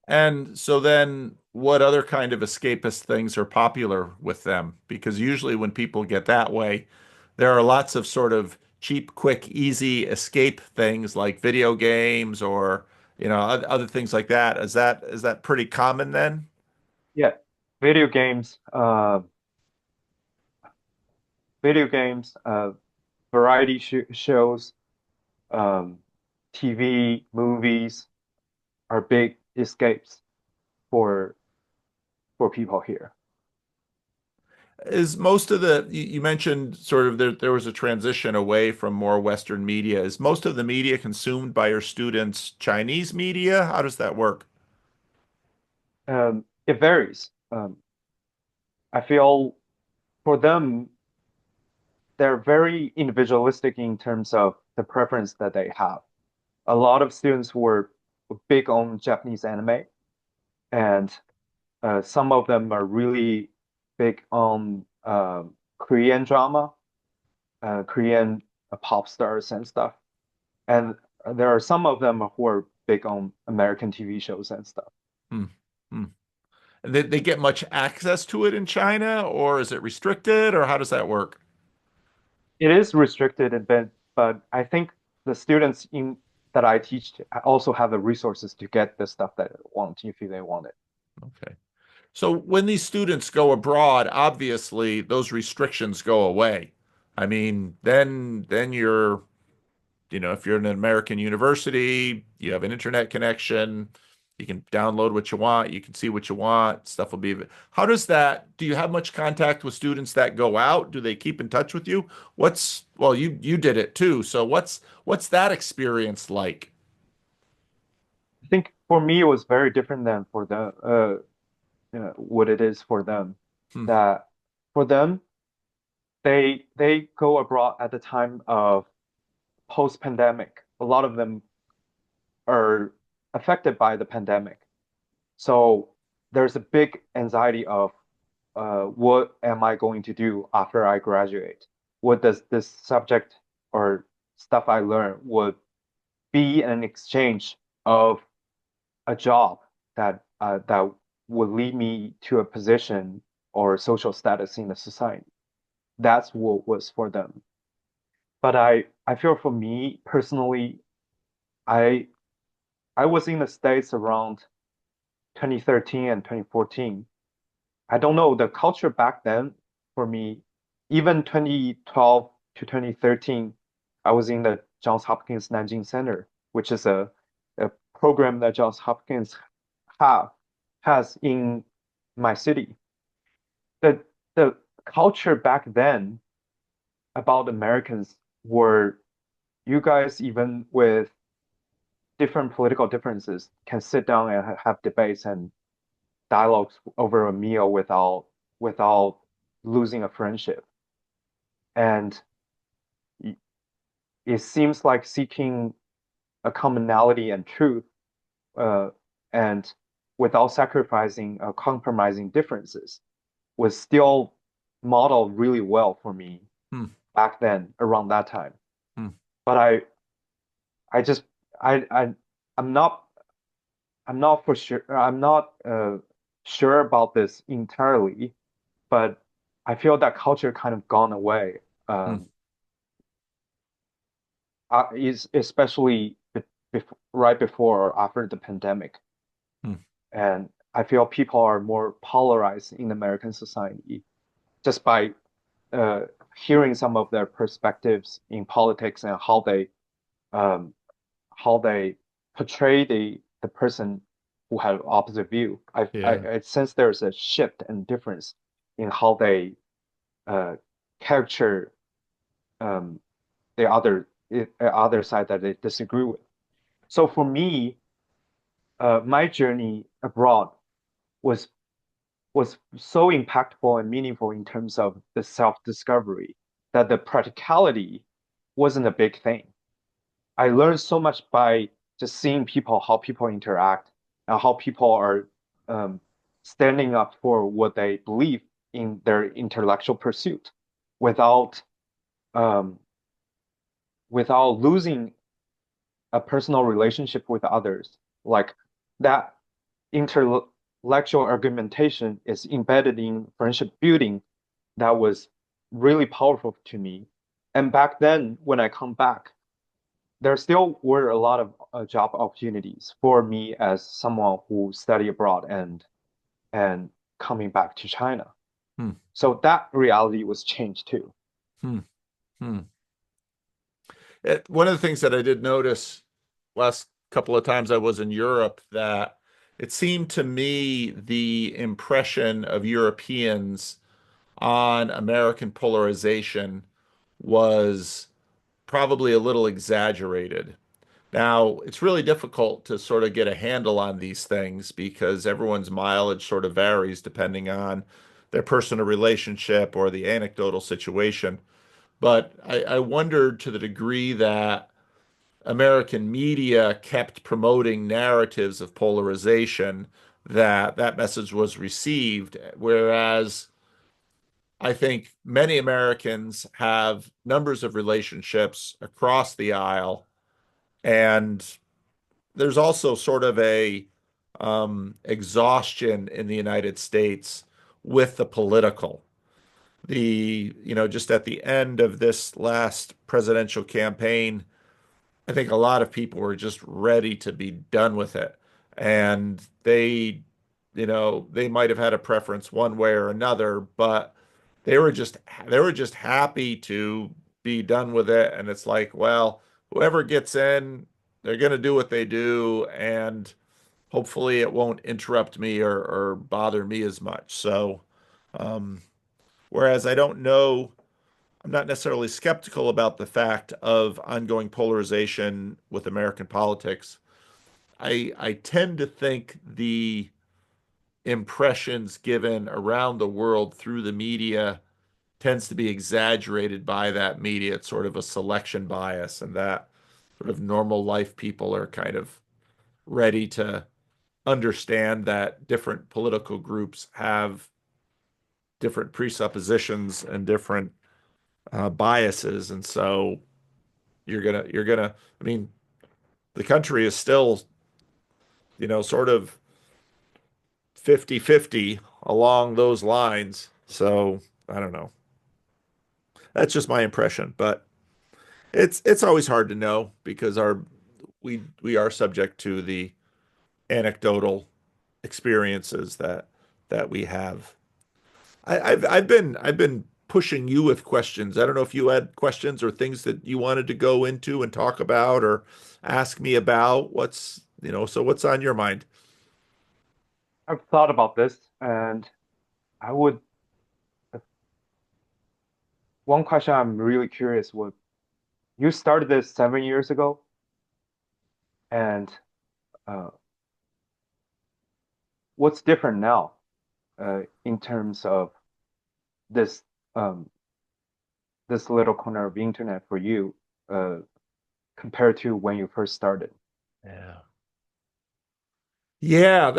And so then what other kind of escapist things are popular with them? Because usually when people get that way, there are lots of sort of cheap, quick, easy escape things like video games or other things like that. Is that pretty common then? Yeah, video games, video games, variety shows, um, TV, movies are big escapes for people here. Is most of you mentioned sort of there was a transition away from more Western media. Is most of the media consumed by your students Chinese media? How does that work? It varies. I feel for them, they're very individualistic in terms of the preference that they have. A lot of students were big on Japanese anime, and some of them are really big on Korean drama, Korean pop stars and stuff. And there are some of them who are big on American TV shows and stuff. Hmm. Hmm. They get much access to it in China, or is it restricted, or how does that work? It is restricted a bit, but I think the students in that I teach also have the resources to get the stuff that they want if they want it. Okay. So when these students go abroad, obviously those restrictions go away. I mean, then you're, if you're in an American university, you have an internet connection, you can download what you want, you can see what you want, stuff will be. How does that, do you have much contact with students that go out? Do they keep in touch with you? Well, you did it too. So what's that experience like? I think for me it was very different than for the what it is for them. Hmm. That for them they go abroad at the time of post-pandemic. A lot of them are affected by the pandemic. So there's a big anxiety of what am I going to do after I graduate? What does this subject or stuff I learn would be an exchange of a job that would lead me to a position or social status in the society. That's what was for them. But I feel for me personally, I I was in the States around 2013 and 2014. I don't know, the culture back then for me, even 2012 to 2013, I was in the Johns Hopkins Nanjing Center, which is a program that Johns Hopkins have has in my city. The the culture back then about Americans were you guys even with different political differences can sit down and have debates and dialogues over a meal without losing a friendship. And it seems like seeking a commonality and truth, uh, and without sacrificing or compromising differences was still modeled really well for me Hmm. back then around that time. Hmm. But I just I I'm not I'm not for sure I'm not sure about this entirely, but I feel that culture kind of gone away. Hmm. Um, is especially right before or after the pandemic. Hmm. And I feel people are more polarized in American society just by uh, hearing some of their perspectives in politics and um, how they portray the person who had opposite view. Yeah. I sense there's a shift and difference in how they uh, capture um, the other side that they disagree with. So for me, my journey abroad was was so impactful and meaningful in terms of the self-discovery that the practicality wasn't a big thing. I learned so much by just seeing people, how people interact, and how people are um, standing up for what they believe in their intellectual pursuit without um, without losing a personal relationship with others. Like that intellectual argumentation is embedded in friendship building that was really powerful to me. And back then, when I come back, there still were a lot of job opportunities for me as someone who studied abroad and coming back to China. Hmm. So that reality was changed too. Hmm. Hmm. One of the things that I did notice last couple of times I was in Europe that it seemed to me the impression of Europeans on American polarization was probably a little exaggerated. Now, it's really difficult to sort of get a handle on these things because everyone's mileage sort of varies depending on their personal relationship or the anecdotal situation. But I wondered to the degree that American media kept promoting narratives of polarization, that message was received, whereas I think many Americans have numbers of relationships across the aisle, and there's also sort of exhaustion in the United States with the political. Just at the end of this last presidential campaign, I think a lot of people were just ready to be done with it. And they might have had a preference one way or another, but they were just happy to be done with it. And it's like, well, whoever gets in, they're going to do what they do, and hopefully it won't interrupt me or bother me as much. So, um, whereas I don't know, I'm not necessarily skeptical about the fact of ongoing polarization with American politics. I tend to think the impressions given around the world through the media tends to be exaggerated by that media. It's sort of a selection bias, and that sort of normal life people are kind of ready to understand that different political groups have different presuppositions and different biases, and so you're gonna. I mean, the country is still, sort of 50-50 along those lines. So I don't know. That's just my impression, but it's always hard to know because we are subject to the anecdotal experiences that we have. I've been pushing you with questions. I don't know if you had questions or things that you wanted to go into and talk about or ask me about. So what's on your mind? I've thought about this, and I would. One question I'm really curious would you started this 7 years ago, and uh, what's different now in terms of this um, this little corner of internet for you uh, compared to when you first started? Yeah. Yeah,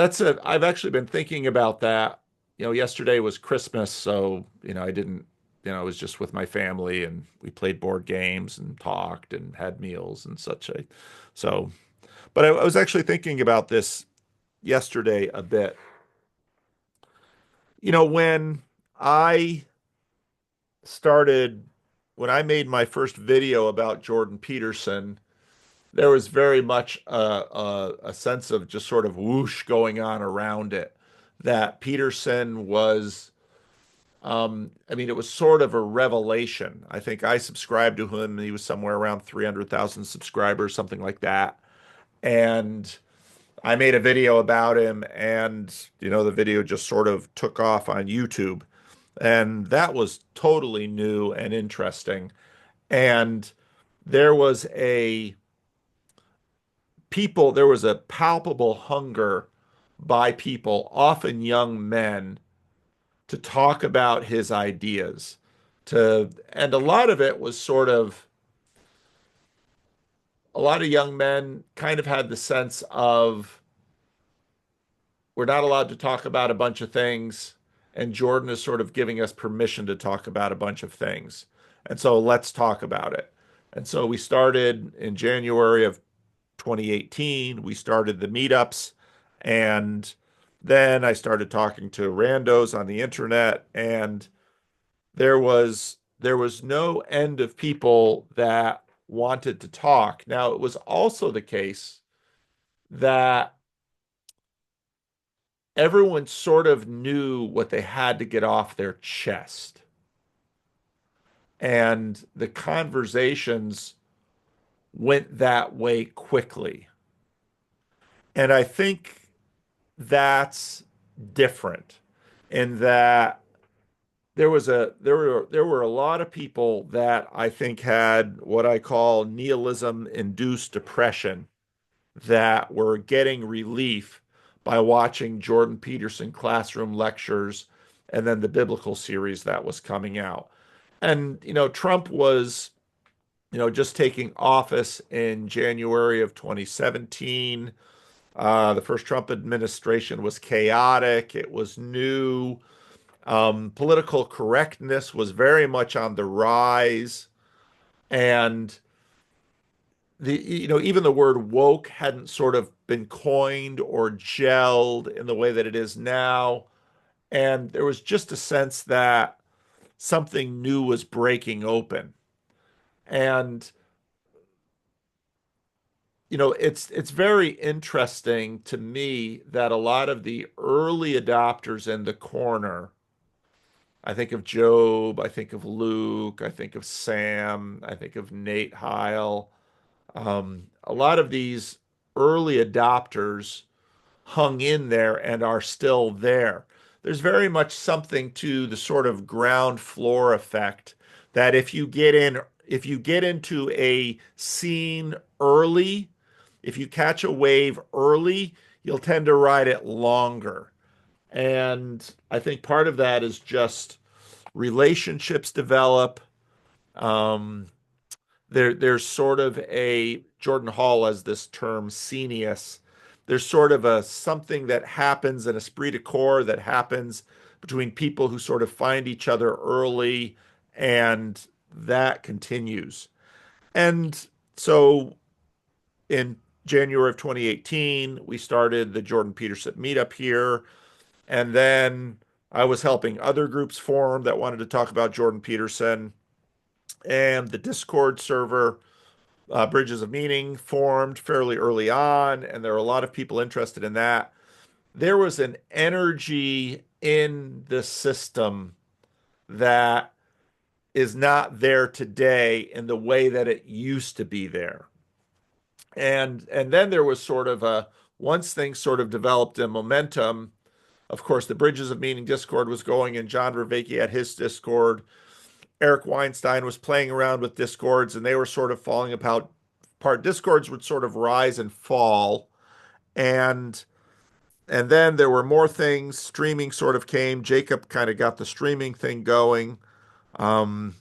I've actually been thinking about that. Yesterday was Christmas, so, I didn't, I was just with my family and we played board games and talked and had meals and such. So, but I was actually thinking about this yesterday a bit. When I started, when I made my first video about Jordan Peterson, there was very much a sense of just sort of whoosh going on around it. That Peterson was, I mean, it was sort of a revelation. I think I subscribed to him. He was somewhere around 300,000 subscribers, something like that. And I made a video about him, and, the video just sort of took off on YouTube. And that was totally new and interesting. And there was a there was a palpable hunger by people, often young men, to talk about his ideas. And a lot of it was sort of, a lot of young men kind of had the sense of, we're not allowed to talk about a bunch of things, and Jordan is sort of giving us permission to talk about a bunch of things. And so let's talk about it. And so we started in January of 2018. We started the meetups, and then I started talking to randos on the internet, and there was no end of people that wanted to talk. Now, it was also the case that everyone sort of knew what they had to get off their chest. And the conversations went that way quickly. And I think that's different in that there were a lot of people that I think had what I call nihilism induced depression that were getting relief by watching Jordan Peterson classroom lectures and then the biblical series that was coming out. And, Trump was, just taking office in January of 2017. The first Trump administration was chaotic, it was new. Political correctness was very much on the rise. And even the word woke hadn't sort of been coined or gelled in the way that it is now. And there was just a sense that something new was breaking open. And it's very interesting to me that a lot of the early adopters in the corner, I think of Job, I think of Luke, I think of Sam, I think of Nate Heil. A lot of these early adopters hung in there and are still there. There's very much something to the sort of ground floor effect that if you get into a scene early, if you catch a wave early, you'll tend to ride it longer. And I think part of that is just relationships develop. Um, there's sort of a Jordan Hall has this term scenius. There's sort of a something that happens, an esprit de corps that happens between people who sort of find each other early, and that continues. And so in January of 2018, we started the Jordan Peterson meetup here. And then I was helping other groups form that wanted to talk about Jordan Peterson. And the Discord server, Bridges of Meaning, formed fairly early on. And there were a lot of people interested in that. There was an energy in the system that is not there today in the way that it used to be there. And then there was sort of a once things sort of developed in momentum, of course, the Bridges of Meaning Discord was going, and John Vervaeke had his Discord. Eric Weinstein was playing around with Discords, and they were sort of falling apart. Discords would sort of rise and fall, and and then there were more things. Streaming sort of came. Jacob kind of got the streaming thing going, um,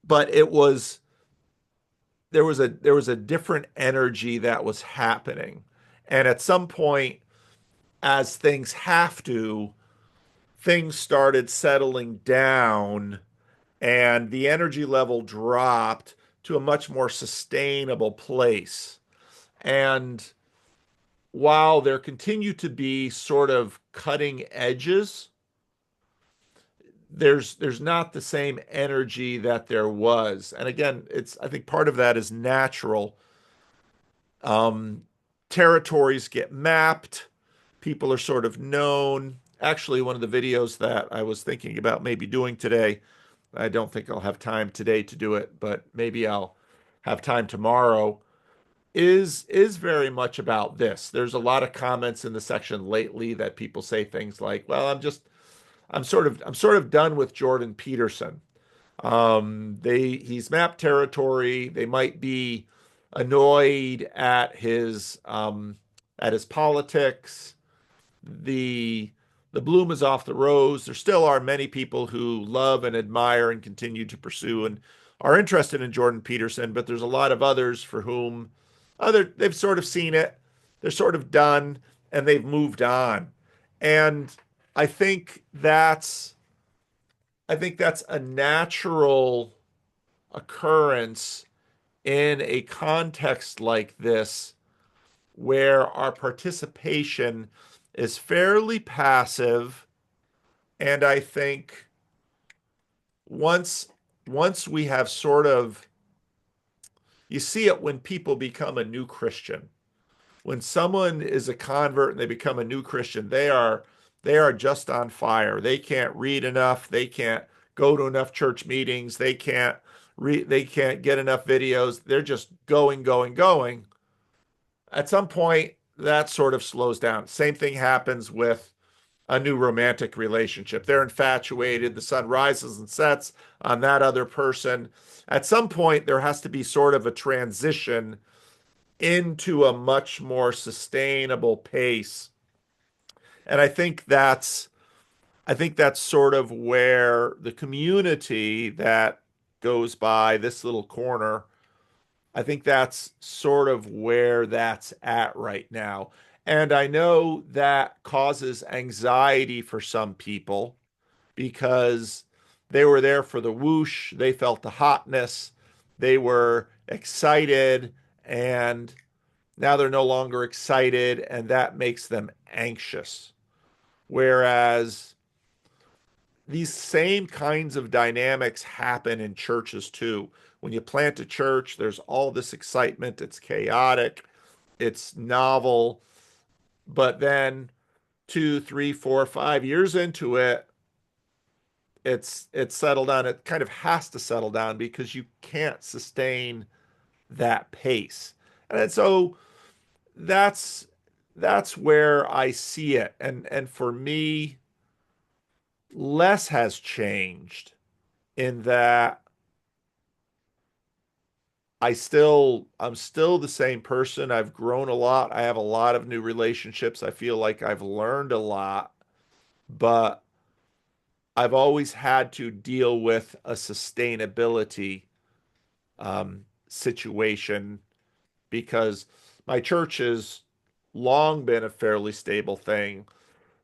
but it was there was a different energy that was happening, and at some point, as things have to, things started settling down and the energy level dropped to a much more sustainable place. And while there continue to be sort of cutting edges, there's not the same energy that there was. And again, it's I think part of that is natural. Um, Territories get mapped, people are sort of known. Actually, one of the videos that I was thinking about maybe doing today, I don't think I'll have time today to do it, but maybe I'll have time tomorrow, is very much about this. There's a lot of comments in the section lately that people say things like, "Well, I'm sort of done with Jordan Peterson. He's mapped territory. They might be annoyed at his politics. The the bloom is off the rose. There still are many people who love and admire and continue to pursue and are interested in Jordan Peterson, but there's a lot of others for whom they've sort of seen it, they're sort of done, and they've moved on. And I think that's I think that's a natural occurrence in a context like this where our participation is fairly passive. And I think once once we have sort of you see it when people become a new Christian. When someone is a convert and they become a new Christian, they are just on fire. They can't read enough, they can't go to enough church meetings, they can't get enough videos. They're just going, going, going. At some point, that sort of slows down. Same thing happens with a new romantic relationship. They're infatuated, the sun rises and sets on that other person. At some point, there has to be sort of a transition into a much more sustainable pace. And I think that's sort of where the community that goes by this little corner, I think that's sort of where that's at right now. And I know that causes anxiety for some people because they were there for the whoosh, they felt the hotness, they were excited, and now they're no longer excited, and that makes them anxious. Whereas these same kinds of dynamics happen in churches too. When you plant a church, there's all this excitement, it's chaotic, it's novel, but then 2, 3, 4, 5 years into it, it's settled down. It kind of has to settle down because you can't sustain that pace. And so that's that's where I see it. And for me, less has changed in that I'm still the same person. I've grown a lot. I have a lot of new relationships. I feel like I've learned a lot, but I've always had to deal with a sustainability situation because my church has long been a fairly stable thing.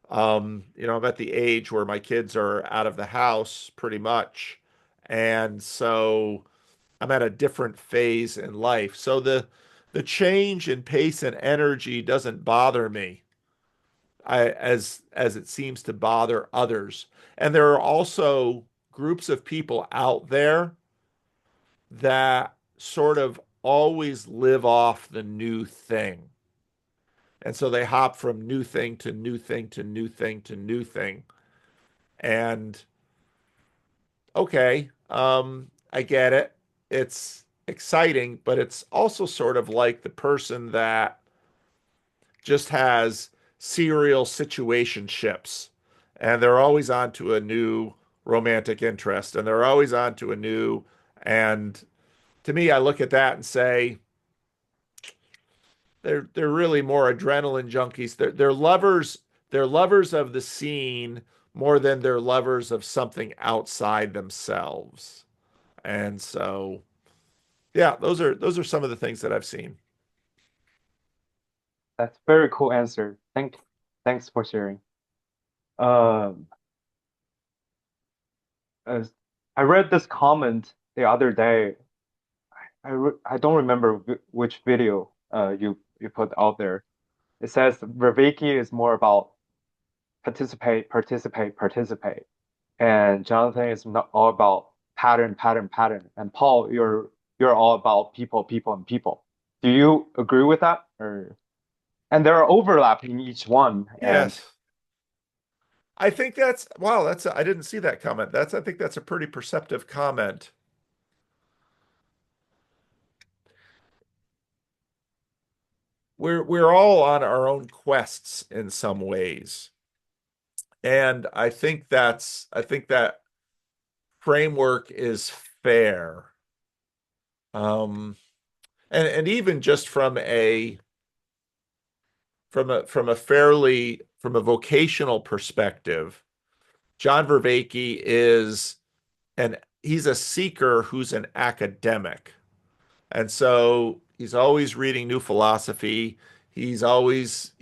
I'm at the age where my kids are out of the house pretty much. And so I'm at a different phase in life. So the change in pace and energy doesn't bother me as it seems to bother others. And there are also groups of people out there that sort of always live off the new thing. And so they hop from new thing to new thing to new thing to new thing. And okay, I get it. It's exciting, but it's also sort of like the person that just has serial situationships and they're always on to a new romantic interest and they're always on to a new. And to me, I look at that and say, they're really more adrenaline junkies. They're lovers of the scene more than they're lovers of something outside themselves. And so, yeah, those are some of the things that I've seen. That's a very cool answer. Thanks for sharing. Um, as I read this comment the other day. I don't remember which video you put out there. It says Vervaeke is more about participate, participate, participate, and Jonathan is not all about pattern, pattern, pattern. And Paul, you're all about people, people, and people. Do you agree with that? Or and there are overlap in each one. And Yes. I think that's wow, I didn't see that comment. I think that's a pretty perceptive comment. We're all on our own quests in some ways. And I think that framework is fair. Um, and even just from a vocational perspective, John Vervaeke is and he's a seeker who's an academic. And so he's always reading new philosophy. He's always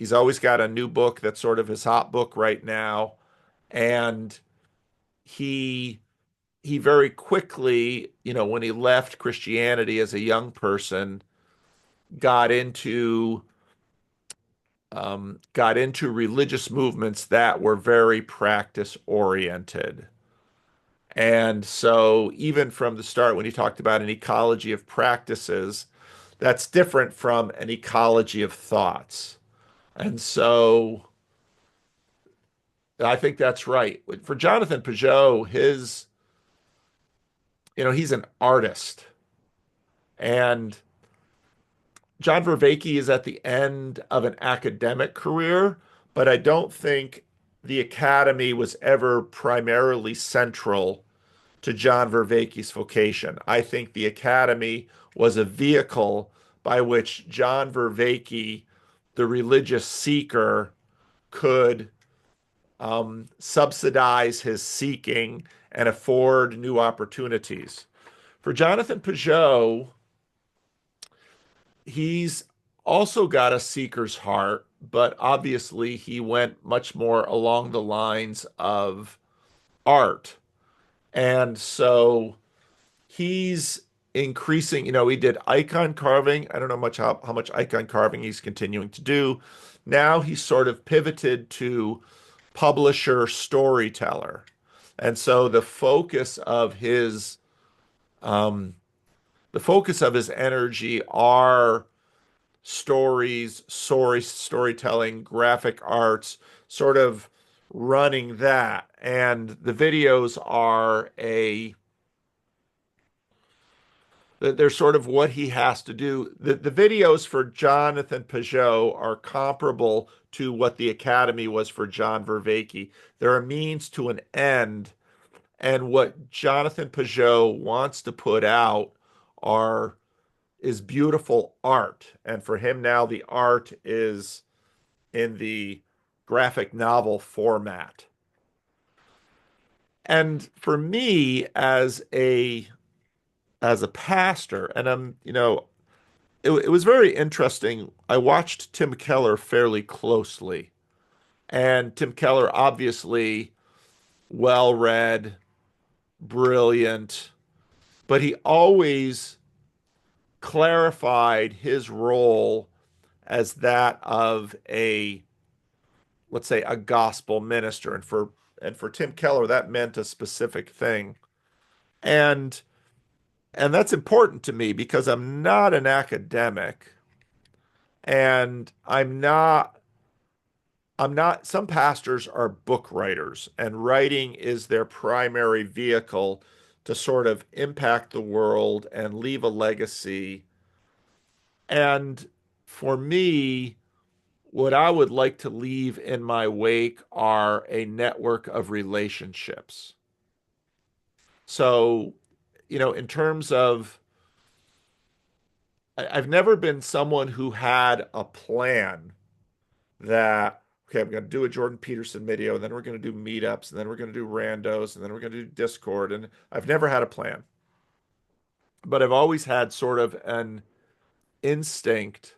got a new book that's sort of his hot book right now. And he he very quickly, when he left Christianity as a young person, got into got into religious movements that were very practice oriented. And so, even from the start, when he talked about an ecology of practices, that's different from an ecology of thoughts. And so, I think that's right. For Jonathan Peugeot, he's an artist. And John Vervaeke is at the end of an academic career, but I don't think the academy was ever primarily central to John Vervaeke's vocation. I think the academy was a vehicle by which John Vervaeke, the religious seeker, could subsidize his seeking and afford new opportunities. For Jonathan Peugeot, he's also got a seeker's heart, but obviously he went much more along the lines of art. And so he's increasing, he did icon carving. I don't know how much icon carving he's continuing to do. Now he's sort of pivoted to publisher storyteller. And so um, the focus of his energy are storytelling, graphic arts, sort of running that. And the videos are they're sort of what he has to do. The videos for Jonathan Peugeot are comparable to what the Academy was for John Vervaeke. They're a means to an end, and what Jonathan Peugeot wants to put out are is beautiful art. And for him now, the art is in the graphic novel format. And for me, as a pastor, and it was very interesting. I watched Tim Keller fairly closely, and Tim Keller, obviously well read, brilliant, but he always clarified his role as that of let's say, a gospel minister. And for Tim Keller, that meant a specific thing. And and that's important to me because I'm not an academic, and I'm not, some pastors are book writers, and writing is their primary vehicle to sort of impact the world and leave a legacy. And for me, what I would like to leave in my wake are a network of relationships. So, in terms of, I've never been someone who had a plan that, okay, I'm going to do a Jordan Peterson video, and then we're going to do meetups, and then we're going to do randos, and then we're going to do Discord. And I've never had a plan, but I've always had sort of an instinct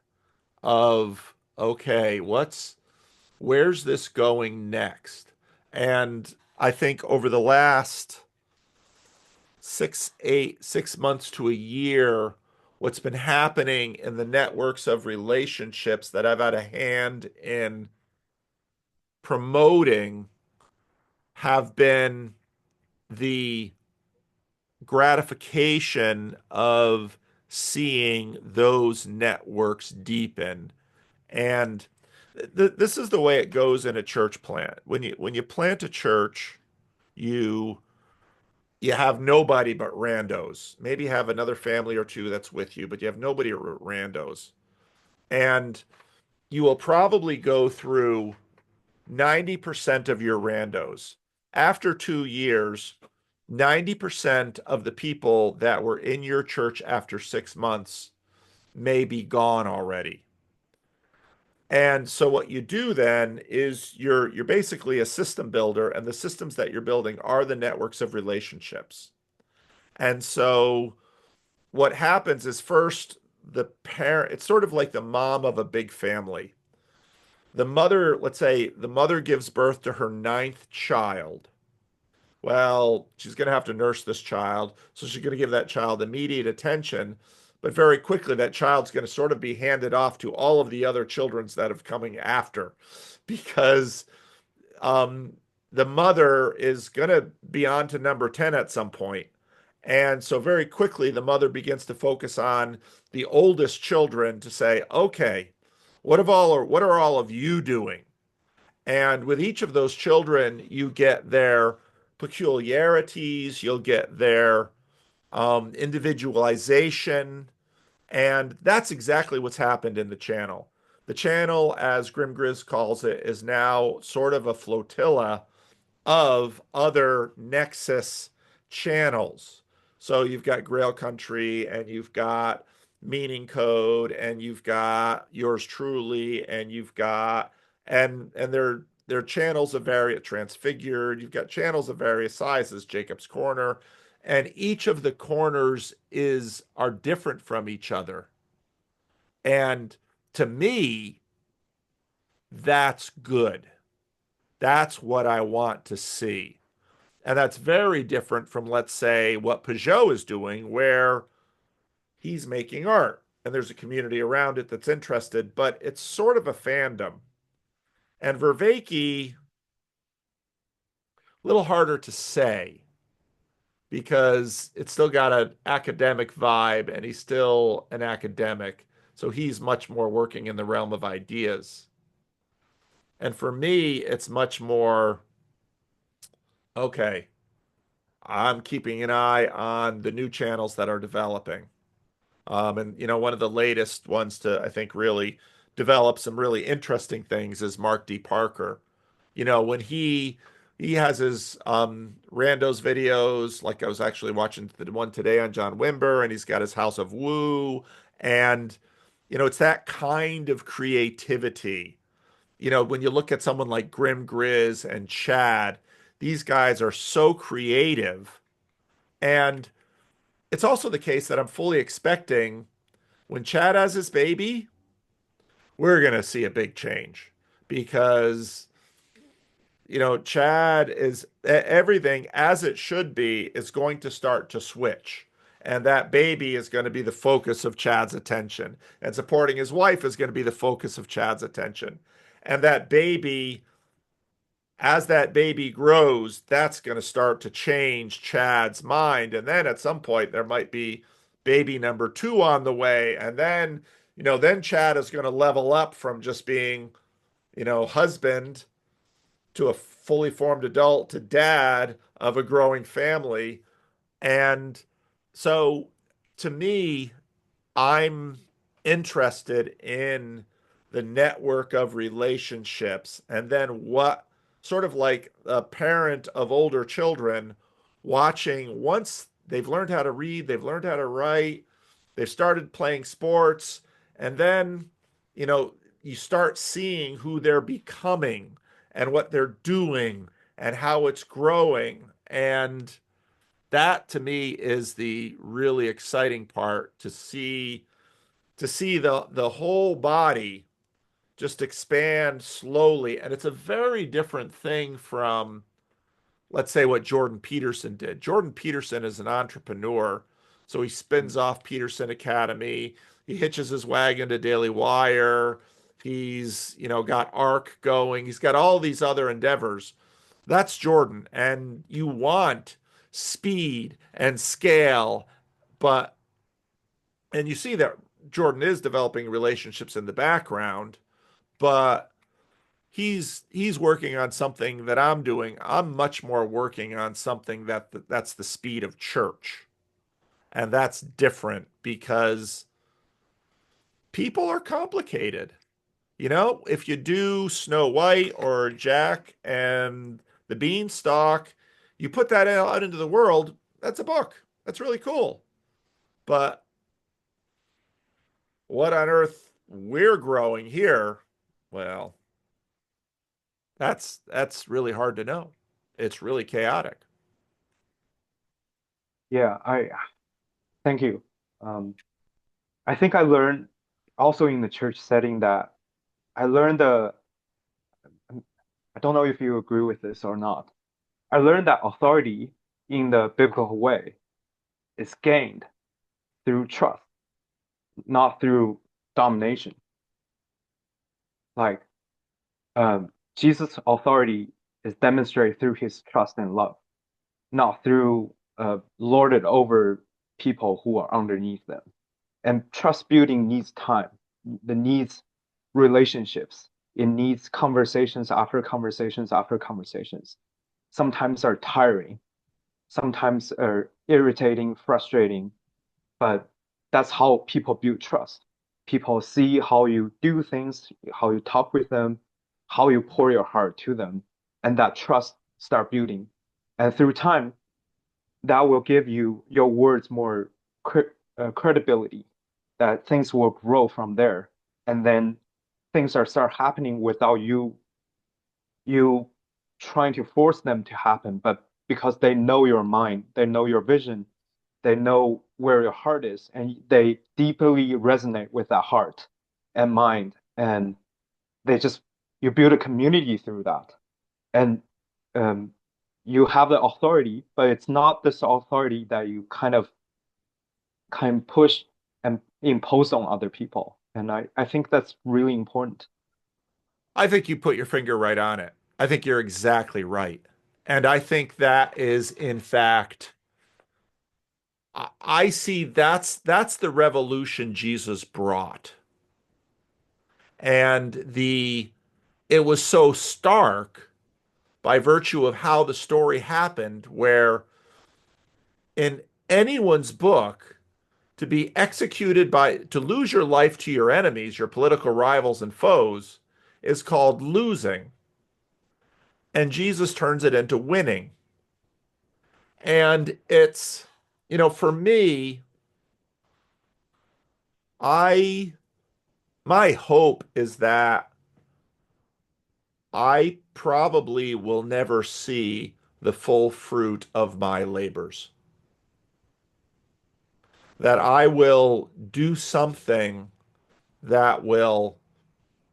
of, okay, where's this going next? And I think over the last 6 months to a year, what's been happening in the networks of relationships that I've had a hand in promoting have been the gratification of seeing those networks deepen. And this is the way it goes in a church plant. When you plant a church, you you have nobody but randos. Maybe you have another family or two that's with you, but you have nobody but randos. And you will probably go through 90% of your randos. After 2 years, 90% of the people that were in your church after 6 months may be gone already. And so what you do then is you're basically a system builder, and the systems that you're building are the networks of relationships. And so what happens is, first, the parent, it's sort of like the mom of a big family. The mother, let's say the mother gives birth to her ninth child. Well, she's going to have to nurse this child, so she's going to give that child immediate attention. But very quickly, that child's going to sort of be handed off to all of the other children's that have coming after, because um, the mother is going to be on to number 10 at some point. And so very quickly, the mother begins to focus on the oldest children to say, okay, what are all of you doing? And with each of those children, you get their peculiarities, you'll get their individualization. And that's exactly what's happened in the channel. The channel, as Grim Grizz calls it, is now sort of a flotilla of other Nexus channels. So you've got Grail Country, and you've got Meaning Code, and you've got Yours Truly, and you've got and they're channels of various Transfigured. You've got channels of various sizes, Jacob's Corner, and each of the corners is are different from each other. And to me, that's good. That's what I want to see. And that's very different from, let's say, what Peugeot is doing, where he's making art and there's a community around it that's interested, but it's sort of a fandom. And Vervaeke, a little harder to say because it's still got an academic vibe and he's still an academic. So he's much more working in the realm of ideas. And for me, it's much more okay, I'm keeping an eye on the new channels that are developing. And one of the latest ones to, I think, really develop some really interesting things is Mark D. Parker. When he has his Randos videos, like I was actually watching the one today on John Wimber, and he's got his House of Woo, and it's that kind of creativity. When you look at someone like Grim Grizz and Chad, these guys are so creative, and it's also the case that I'm fully expecting when Chad has his baby, we're going to see a big change because, Chad is everything as it should be is going to start to switch. And that baby is going to be the focus of Chad's attention. And supporting his wife is going to be the focus of Chad's attention. And as that baby grows, that's going to start to change Chad's mind. And then at some point, there might be baby number two on the way. And then Chad is going to level up from just being, husband to a fully formed adult to dad of a growing family. And so to me, I'm interested in the network of relationships and then what sort of like a parent of older children watching once they've learned how to read, they've learned how to write, they've started playing sports, and then, you know, you start seeing who they're becoming and what they're doing and how it's growing. And that to me is the really exciting part to see the whole body just expand slowly. And it's a very different thing from, let's say, what Jordan Peterson did. Jordan Peterson is an entrepreneur, so he spins off Peterson Academy. He hitches his wagon to Daily Wire. He's, got ARC going. He's got all these other endeavors. That's Jordan. And you want speed and scale, but and you see that Jordan is developing relationships in the background, but he's working on something that I'm doing. I'm much more working on something that's the speed of church. And that's different because people are complicated. If you do Snow White or Jack and the Beanstalk, you put that out into the world, that's a book. That's really cool. But what on earth we're growing here, well, that's really hard to know. It's really chaotic. Yeah, I thank you. Um, I think I learned also in the church setting that I learned I don't know if you agree with this or not. I learned that authority in the biblical way is gained through trust, not through domination. Like Jesus' authority is demonstrated through his trust and love, not through lorded over people who are underneath them. And trust building needs time. It needs relationships. It needs conversations after conversations after conversations. Sometimes are tiring, sometimes are irritating, frustrating, but that's how people build trust. People see how you do things, how you talk with them, how you pour your heart to them, and that trust start building. And through time, that will give you your words more credibility, that things will grow from there. And then things are start happening without you trying to force them to happen, but because they know your mind, they know your vision, they know where your heart is, and they deeply resonate with that heart and mind. And they just, you build a community through that. And um, you have the authority, but it's not this authority that you kind of push impose on other people. And I think that's really important. I think you put your finger right on it. I think you're exactly right. And I think that is, in fact, I see that's the revolution Jesus brought. And it was so stark by virtue of how the story happened, where in anyone's book, to be executed by, to lose your life to your enemies, your political rivals and foes, is called losing. And Jesus turns it into winning. And it's, for me, I, my hope is that I probably will never see the full fruit of my labors. That I will do something that will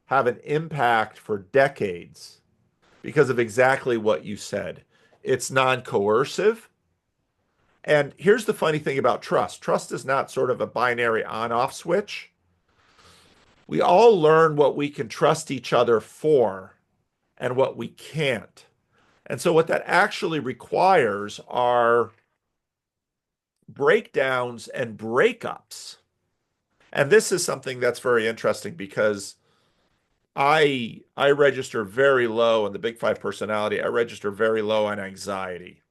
have an impact for decades because of exactly what you said. It's non-coercive. And here's the funny thing about trust. Trust is not sort of a binary on-off switch. We all learn what we can trust each other for and what we can't. And so what that actually requires are breakdowns and breakups. And this is something that's very interesting because I register very low in the Big Five personality. I register very low on anxiety.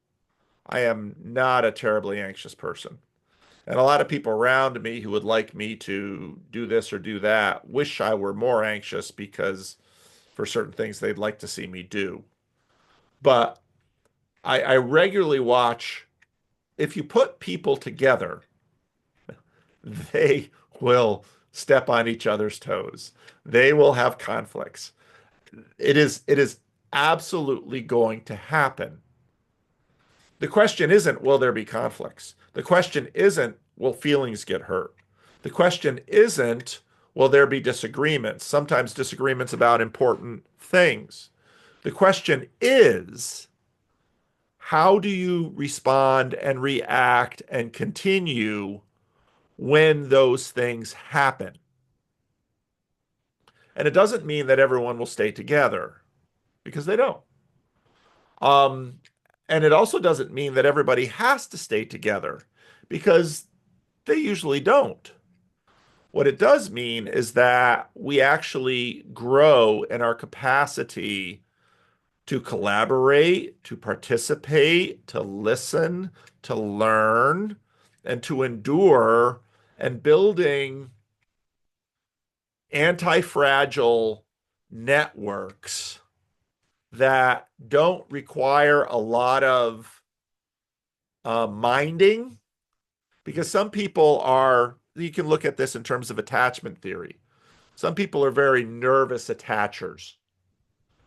I am not a terribly anxious person. And a lot of people around me who would like me to do this or do that wish I were more anxious because for certain things they'd like to see me do. But I regularly watch, if you put people together, they will step on each other's toes. They will have conflicts. It is absolutely going to happen. The question isn't, will there be conflicts? The question isn't, will feelings get hurt? The question isn't, will there be disagreements? Sometimes disagreements about important things. The question is, how do you respond and react and continue when those things happen? And it doesn't mean that everyone will stay together because they don't. Um, and it also doesn't mean that everybody has to stay together because they usually don't. What it does mean is that we actually grow in our capacity to collaborate, to participate, to listen, to learn, and to endure, and building anti-fragile networks that don't require a lot of minding, because some people are, you can look at this in terms of attachment theory. Some people are very nervous attachers.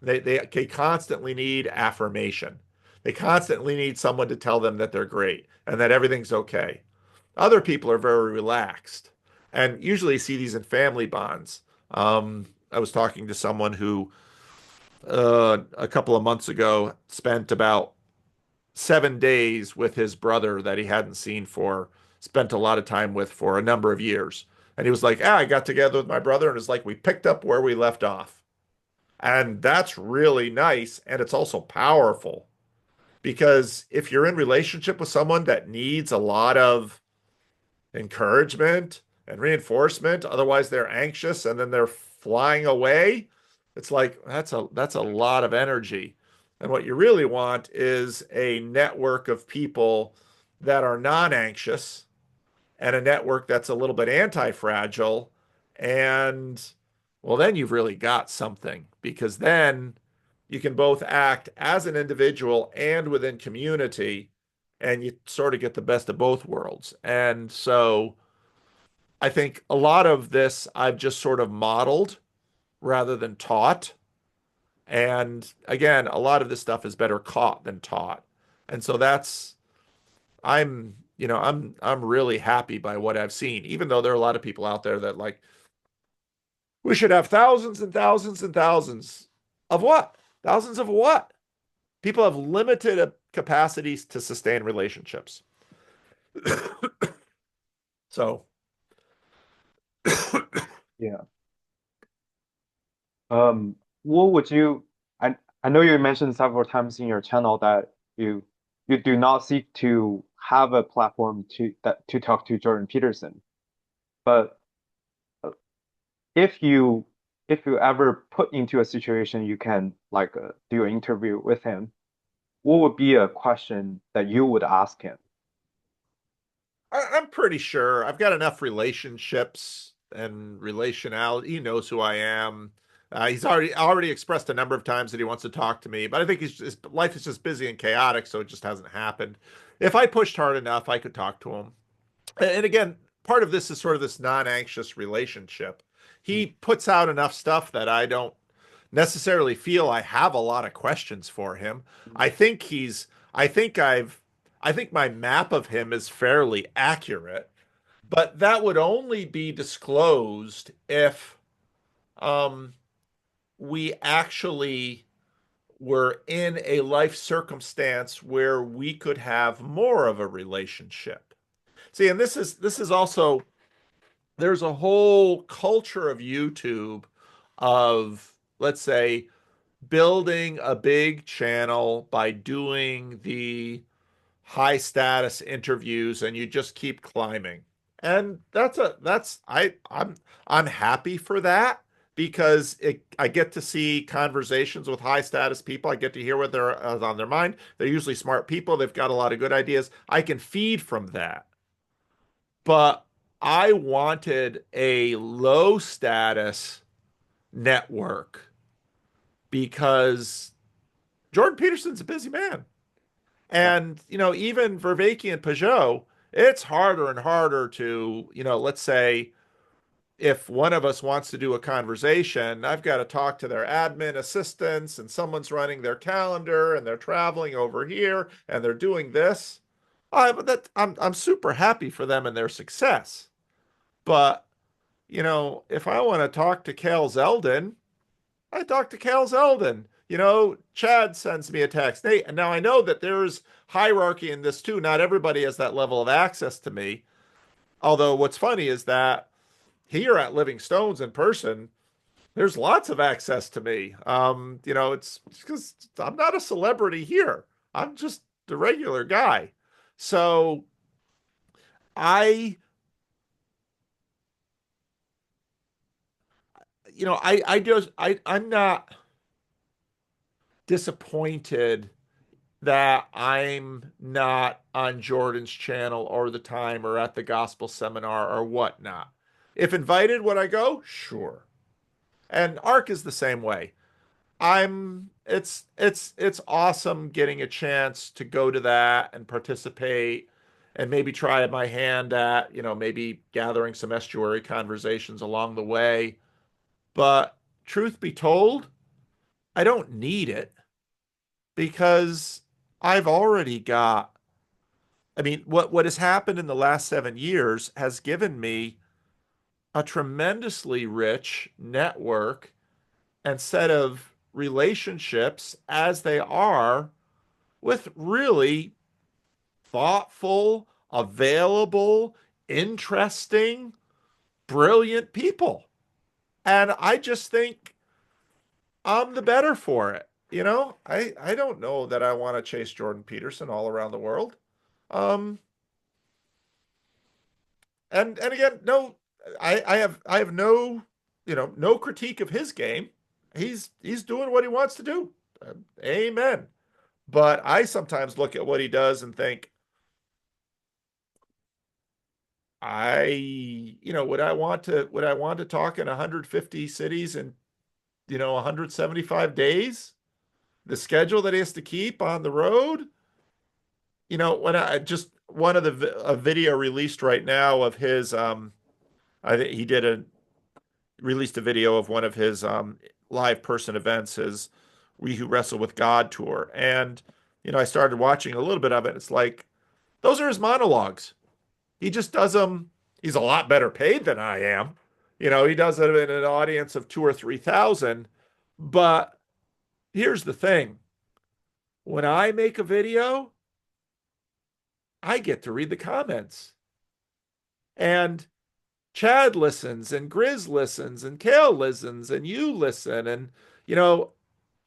They constantly need affirmation. They constantly need someone to tell them that they're great and that everything's okay. Other people are very relaxed and usually see these in family bonds. I was talking to someone who a couple of months ago spent about 7 days with his brother that he hadn't seen for, spent a lot of time with for a number of years. And he was like, I got together with my brother and it's like we picked up where we left off. And that's really nice. And it's also powerful because if you're in relationship with someone that needs a lot of encouragement and reinforcement, otherwise they're anxious and then they're flying away, it's like that's a lot of energy. And what you really want is a network of people that are non-anxious and a network that's a little bit anti-fragile. And well, then you've really got something because then you can both act as an individual and within community, and you sort of get the best of both worlds. And so I think a lot of this I've just sort of modeled rather than taught. And again, a lot of this stuff is better caught than taught. And so I'm really happy by what I've seen, even though there are a lot of people out there that like, we should have thousands and thousands and thousands of what? Thousands of what? People have limited capacities to sustain relationships. So Yeah. What would you, I know you mentioned several times in your channel that you do not seek to have a platform to talk to Jordan Peterson. But uh, if you if you ever put into a situation you can like do an interview with him, what would be a question that you would ask him? I'm pretty sure I've got enough relationships and relationality. He knows who I am. He's already expressed a number of times that he wants to talk to me, but I think his life is just busy and chaotic, so it just hasn't happened. If I pushed hard enough, I could talk to him. And again, part of this is sort of this non-anxious relationship. Mm, He puts out enough stuff that I don't necessarily feel I have a lot of questions for him. mm, I think he's, I think I've, I think my map of him is fairly accurate, but that would only be disclosed if um, we actually were in a life circumstance where we could have more of a relationship. See, and this is also there's a whole culture of YouTube of, let's say, building a big channel by doing the high status interviews and you just keep climbing. And I'm happy for that because I get to see conversations with high status people. I get to hear what they're on their mind. They're usually smart people. They've got a lot of good ideas. I can feed from that. But I wanted a low status network because Jordan Peterson's a busy man. yeah. And, even Vervaeke and Peugeot, it's harder and harder to, let's say if one of us wants to do a conversation, I've got to talk to their admin assistants and someone's running their calendar and they're traveling over here and they're doing this. I'm super happy for them and their success. But, if I want to talk to Cal Zeldin, I talk to Cal Zeldin. Chad sends me a text. Hey, now I know that there's hierarchy in this too. Not everybody has that level of access to me. Although what's funny is that here at Living Stones in person, there's lots of access to me. It's because I'm not a celebrity here. I'm just the regular guy. So I, I'm not disappointed that I'm not on Jordan's channel or the time or at the gospel seminar or whatnot. If invited, would I go? Sure. And Ark is the same way. It's awesome getting a chance to go to that and participate and maybe try my hand at, maybe gathering some estuary conversations along the way. But truth be told, I don't need it because I've already got what has happened in the last 7 years has given me a tremendously rich network and set of relationships as they are with really thoughtful, available, interesting, brilliant people. And I just think I'm the better for it. I don't know that I want to chase Jordan Peterson all around the world. Um, and again, no, I have no, no critique of his game. He's doing what he wants to do. Amen. But I sometimes look at what he does and think, would I want to talk in 150 cities in, 175 days? The schedule that he has to keep on the road? When I just one of a video released right now of his I think he did a released a video of one of his live person events, his We Who Wrestle with God tour. And, I started watching a little bit of it. It's like, those are his monologues. He just does them. He's a lot better paid than I am. He does it in an audience of 2 or 3 thousand. But here's the thing, when I make a video, I get to read the comments. And Chad listens and Grizz listens and Kale listens and you listen. And, you know,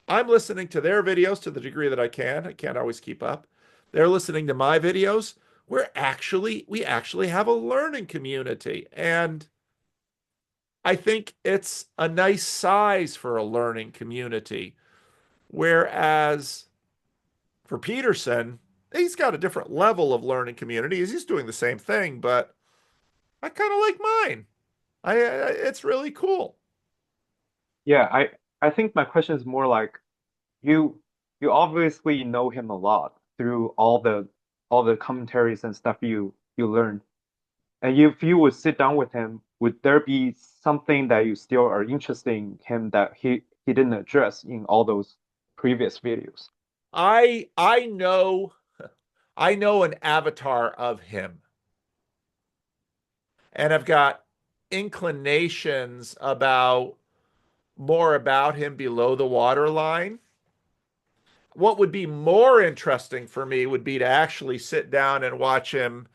I'm listening to their videos to the degree that I can. I can't always keep up. They're listening to my videos. We actually have a learning community. And I think it's a nice size for a learning community. Whereas for Peterson, he's got a different level of learning community. He's doing the same thing, but I kind of like mine. It's really cool. Yeah, I think my question is more like you you obviously know him a lot through all the commentaries and stuff you learned. And if you would sit down with him, would there be something that you still are interested in him that he didn't address in all those previous videos? I know an avatar of him, and I've got inclinations about more about him below the waterline. What would be more interesting for me would be to actually sit down and watch him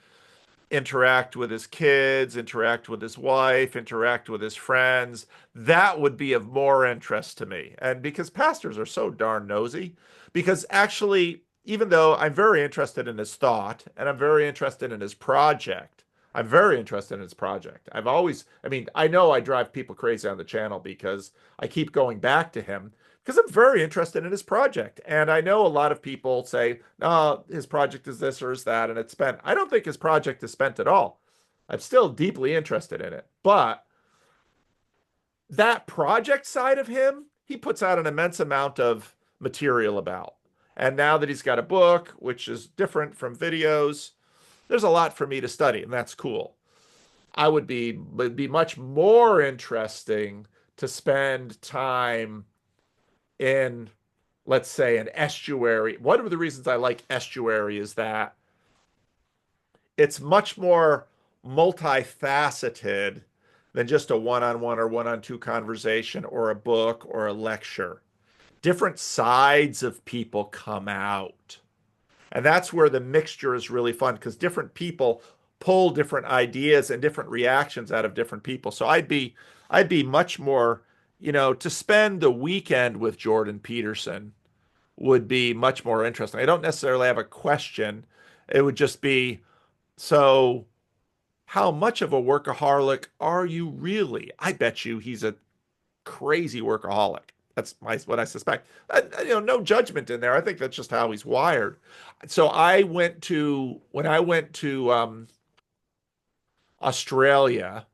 interact with his kids, interact with his wife, interact with his friends. That would be of more interest to me. And because pastors are so darn nosy, because actually, even though I'm very interested in his thought and I'm very interested in his project, I'm very interested in his project. I mean, I know I drive people crazy on the channel because I keep going back to him because I'm very interested in his project. And I know a lot of people say, oh, his project is this or is that, and it's spent. I don't think his project is spent at all. I'm still deeply interested in it. But that project side of him, he puts out an immense amount of material about. And now that he's got a book, which is different from videos, there's a lot for me to study, and that's cool. It'd be much more interesting to spend time in, let's say, an estuary. One of the reasons I like estuary is that it's much more multifaceted than just a one-on-one or one-on-two conversation or a book or a lecture. Different sides of people come out. And that's where the mixture is really fun because different people pull different ideas and different reactions out of different people. So I'd be much more, to spend the weekend with Jordan Peterson would be much more interesting. I don't necessarily have a question. It would just be, so how much of a workaholic are you really? I bet you he's a crazy workaholic. That's what I suspect. No judgment in there. I think that's just how he's wired. So when I went to Australia,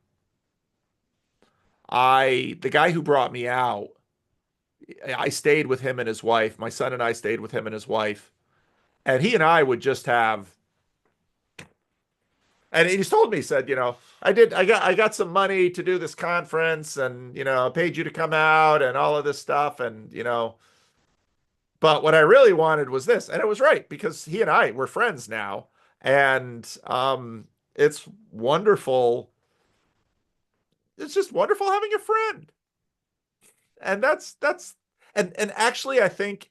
the guy who brought me out, I stayed with him and his wife. My son and I stayed with him and his wife, and he and I would just have. And he's told me, he said, I got some money to do this conference, and I paid you to come out and all of this stuff, and but what I really wanted was this. And it was right because he and I were friends now. And it's wonderful. It's just wonderful having a friend. And and actually I think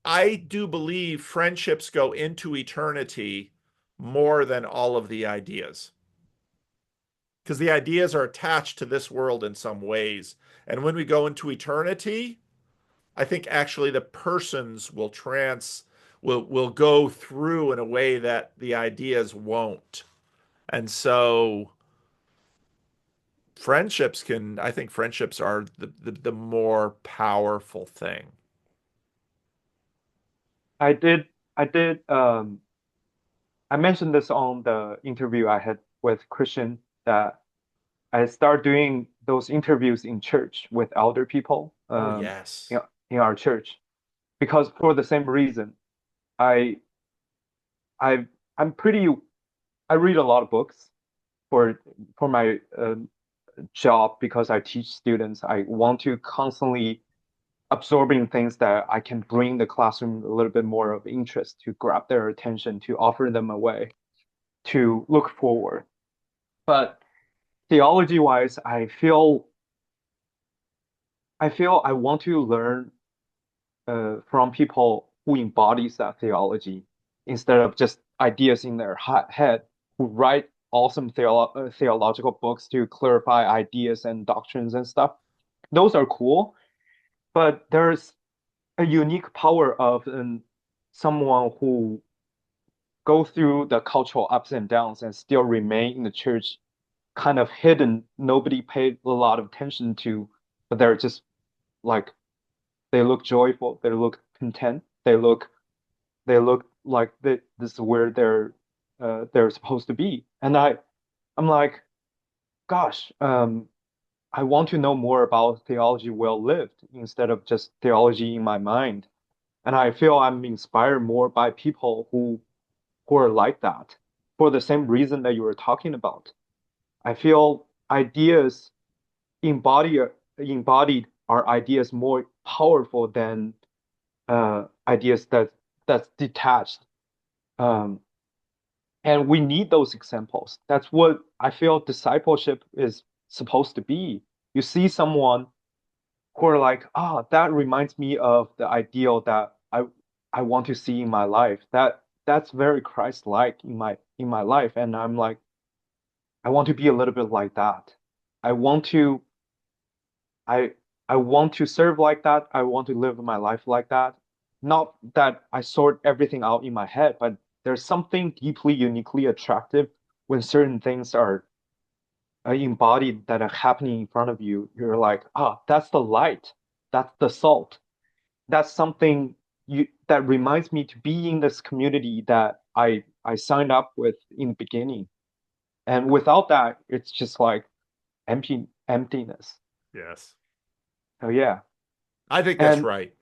I do believe friendships go into eternity more than all of the ideas. Because the ideas are attached to this world in some ways. And when we go into eternity, I think actually the persons will go through in a way that the ideas won't. And so I think friendships are the more powerful thing. I did I did I mentioned this on the interview I had with Christian that I start doing those interviews in church with elder people Oh, yes. in our church because for the same reason I I I'm pretty I read a lot of books for my job because I teach students. I want to constantly absorbing things that I can bring the classroom a little bit more of interest to grab their attention, to offer them a way to look forward. But theology wise, I feel I want to learn from people who embodies that theology instead of just ideas in their head who write awesome theological books to clarify ideas and doctrines and stuff. Those are cool, but there's a unique power of someone who go through the cultural ups and downs and still remain in the church, kind of hidden. Nobody paid a lot of attention to, but they're just like they look joyful, they look content, they look like this is where they're supposed to be. And I'm like, gosh, I want to know more about theology well lived instead of just theology in my mind. And I feel I'm inspired more by people who are like that for the same reason that you were talking about. I feel ideas embody embodied are ideas more powerful than ideas that's detached. Um, and we need those examples. That's what I feel discipleship is supposed to be. You see someone who are like, ah, that reminds me of the ideal that I want to see in my life. That's very Christ-like in my life. And I'm like, I want to be a little bit like that. I want to I I want to serve like that. I want to live my life like that. Not that I sort everything out in my head, but there's something deeply, uniquely attractive when certain things are embodied that are happening in front of you. You're like, ah, that's the light. That's the salt. That's something that reminds me to be in this community that I signed up with in the beginning. And without that, it's just like emptiness. Yes. So yeah. I think that's And right.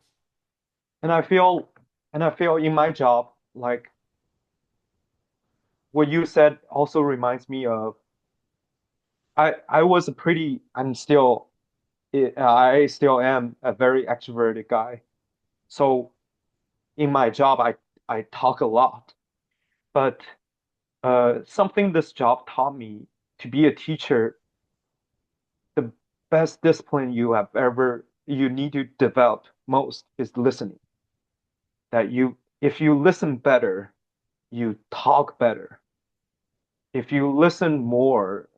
and I feel and I feel in my job, like what you said also reminds me of I was a pretty I still am a very extroverted guy. So in my job I talk a lot. But something this job taught me to be a teacher, the best discipline you need to develop most is listening. That if you listen better, you talk better. If you listen more,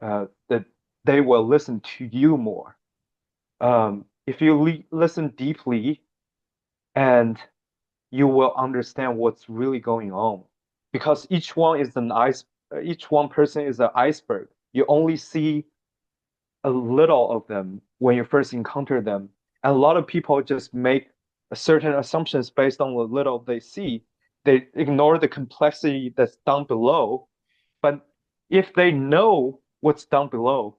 that they will listen to you more. If you listen deeply, and you will understand what's really going on, because each one person is an iceberg. You only see a little of them when you first encounter them. And a lot of people just make certain assumptions based on what little they see. They ignore the complexity that's down below. But if they know what's down below,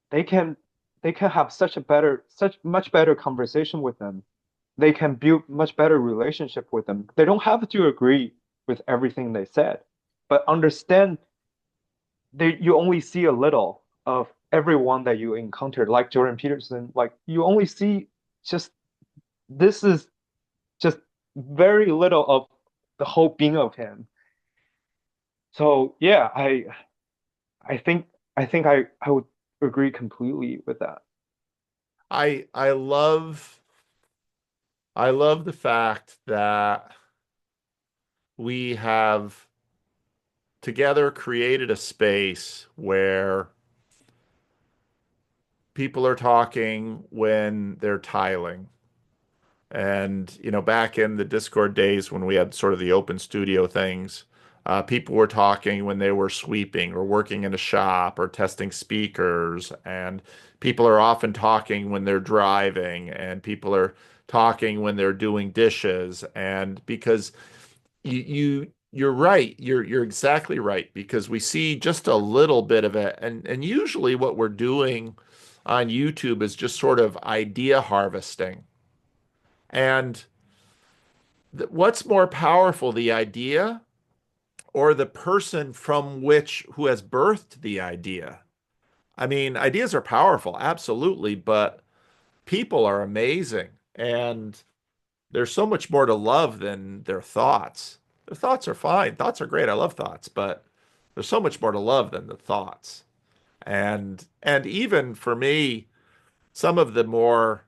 they can they can have such much better conversation with them. They can build much better relationship with them. They don't have to agree with everything they said, but understand you only see a little of everyone that you encountered, like Jordan Peterson. Like you only see just this is just very little of the whole being of him. So yeah, I think I would agree completely with that. I I love I love the fact that we have together created a space where people are talking when they're tiling. And, back in the Discord days when we had sort of the open studio things, people were talking when they were sweeping or working in a shop or testing speakers. And people are often talking when they're driving, and people are talking when they're doing dishes. And because you're right, you're exactly right, because we see just a little bit of it. And usually what we're doing on YouTube is just sort of idea harvesting. And what's more powerful, the idea or the person from which who has birthed the idea? I mean, ideas are powerful, absolutely, but people are amazing. And there's so much more to love than their thoughts. Their thoughts are fine. Thoughts are great. I love thoughts, but there's so much more to love than the thoughts. And even for me, some of the more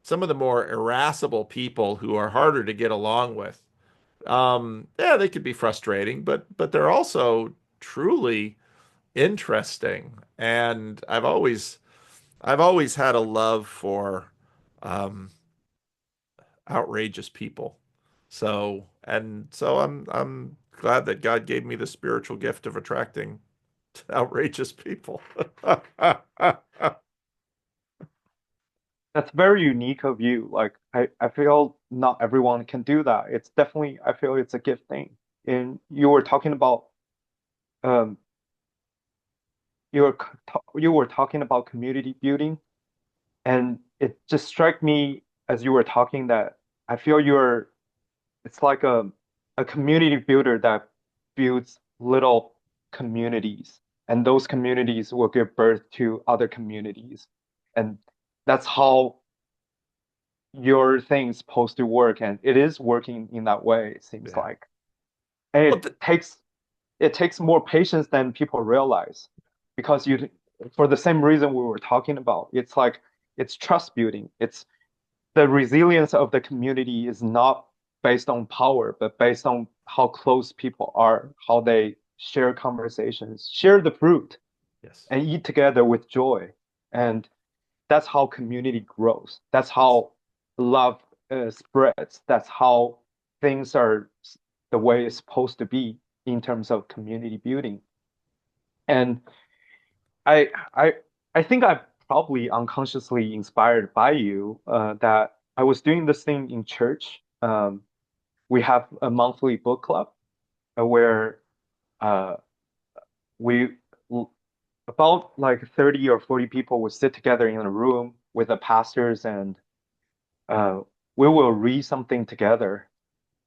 some of the more irascible people who are harder to get along with, yeah, they could be frustrating, but they're also truly interesting. And I've always had a love for um, outrageous people. So I'm glad that God gave me the spiritual gift of attracting outrageous people. That's very unique of you. Like I feel not everyone can do that. It's definitely I feel it's a gift thing. And you were talking about um you were talking about community building, and it just struck me as you were talking that I feel you're it's like a community builder that builds little communities, and those communities will give birth to other communities. And that's how your thing's supposed to work, and it is working in that way, it seems Yeah. like. And Well, th it takes more patience than people realize because you for the same reason we were talking about. It's like it's trust building. It's the resilience of the community is not based on power, but based on how close people are, how they share conversations, share the fruit, yes. and eat together with joy. And that's how community grows. That's Yes. how love spreads. That's how things are the way it's supposed to be in terms of community building. And I I I think I probably unconsciously inspired by you that I was doing this thing in church. We have a monthly book club where uh, we about like 30 or 40 people would sit together in a room with the pastors and uh, we will read something together.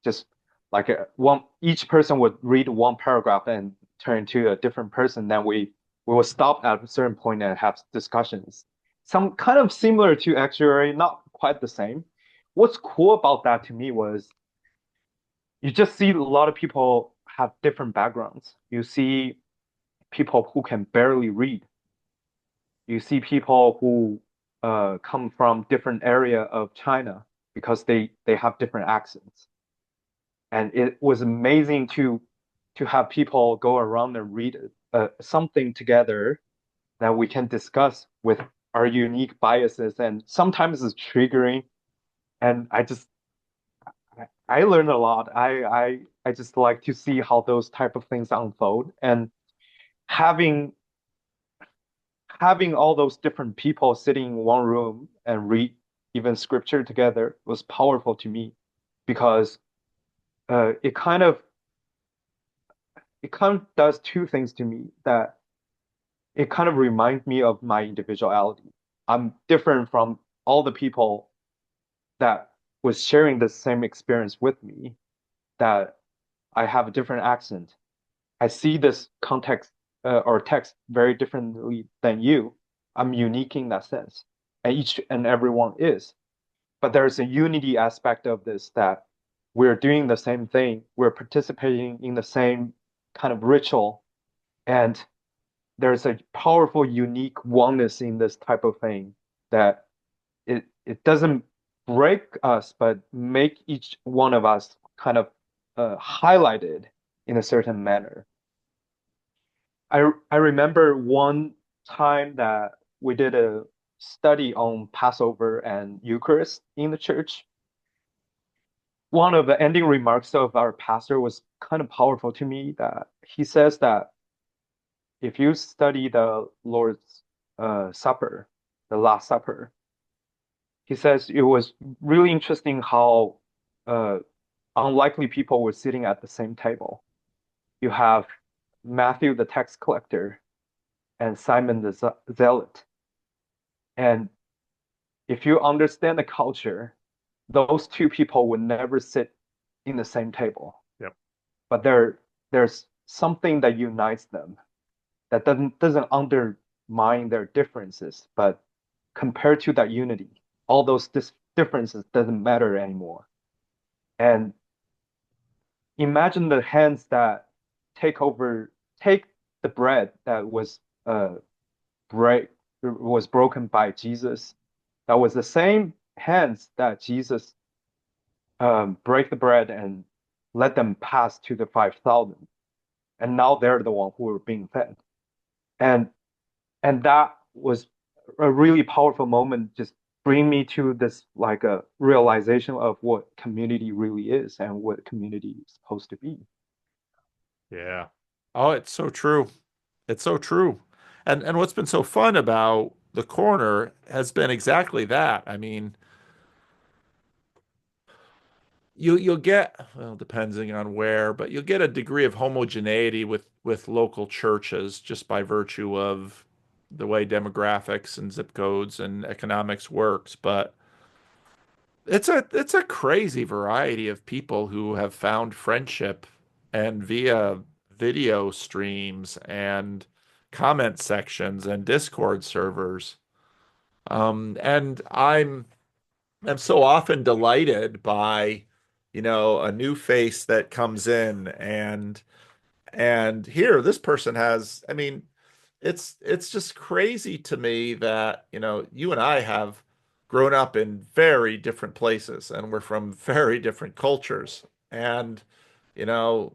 Just like one, each person would read one paragraph and turn to a different person. Then we will stop at a certain point and have discussions. Some kind of similar to actuary, not quite the same. What's cool about that to me was you just see a lot of people have different backgrounds. You see people who can barely read. You see people who come from different area of China because they have different accents. And it was amazing to have people go around and read something together that we can discuss with our unique biases. And sometimes it's triggering. And I learned a lot. I just like to see how those type of things unfold. And having having all those different people sitting in one room and read even scripture together was powerful to me because uh, it kind of it kind of does two things to me that it kind of reminds me of my individuality. I'm different from all the people that was sharing the same experience with me, that I have a different accent. I see this context or text very differently than you. I'm unique in that sense, and each and everyone is. But there's a unity aspect of this that we're doing the same thing, we're participating in the same kind of ritual, and there's a powerful, unique oneness in this type of thing that it doesn't break us, but make each one of us kind of highlighted in a certain manner. I remember one time that we did a study on Passover and Eucharist in the church. One of the ending remarks of our pastor was kind of powerful to me that he says that if you study the Lord's Supper, the Last Supper, he says it was really interesting how uh, unlikely people were sitting at the same table. You have Matthew, the tax collector, and Simon the zealot. And if you understand the culture, those two people would never sit in the same table. Yep. But there's something that unites them that doesn't undermine their differences, but compared to that unity, all those differences doesn't matter anymore. And imagine the hands that take the bread that break was broken by Jesus. That was the same hands that Jesus break the bread and let them pass to the 5,000. and now they're the one who are being fed. And that was a really powerful moment, just bring me to this like a realization of what community really is and what community is supposed to be. Yeah. Oh, it's so true. It's so true. And what's been so fun about the corner has been exactly that. I mean, you'll get, well, depending on where, but you'll get a degree of homogeneity with local churches just by virtue of the way demographics and zip codes and economics works. But it's a crazy variety of people who have found friendship and via video streams and comment sections and Discord servers. And I'm so often delighted by, a new face that comes in and here this person has, I mean, it's just crazy to me that, you and I have grown up in very different places and we're from very different cultures. And, you know,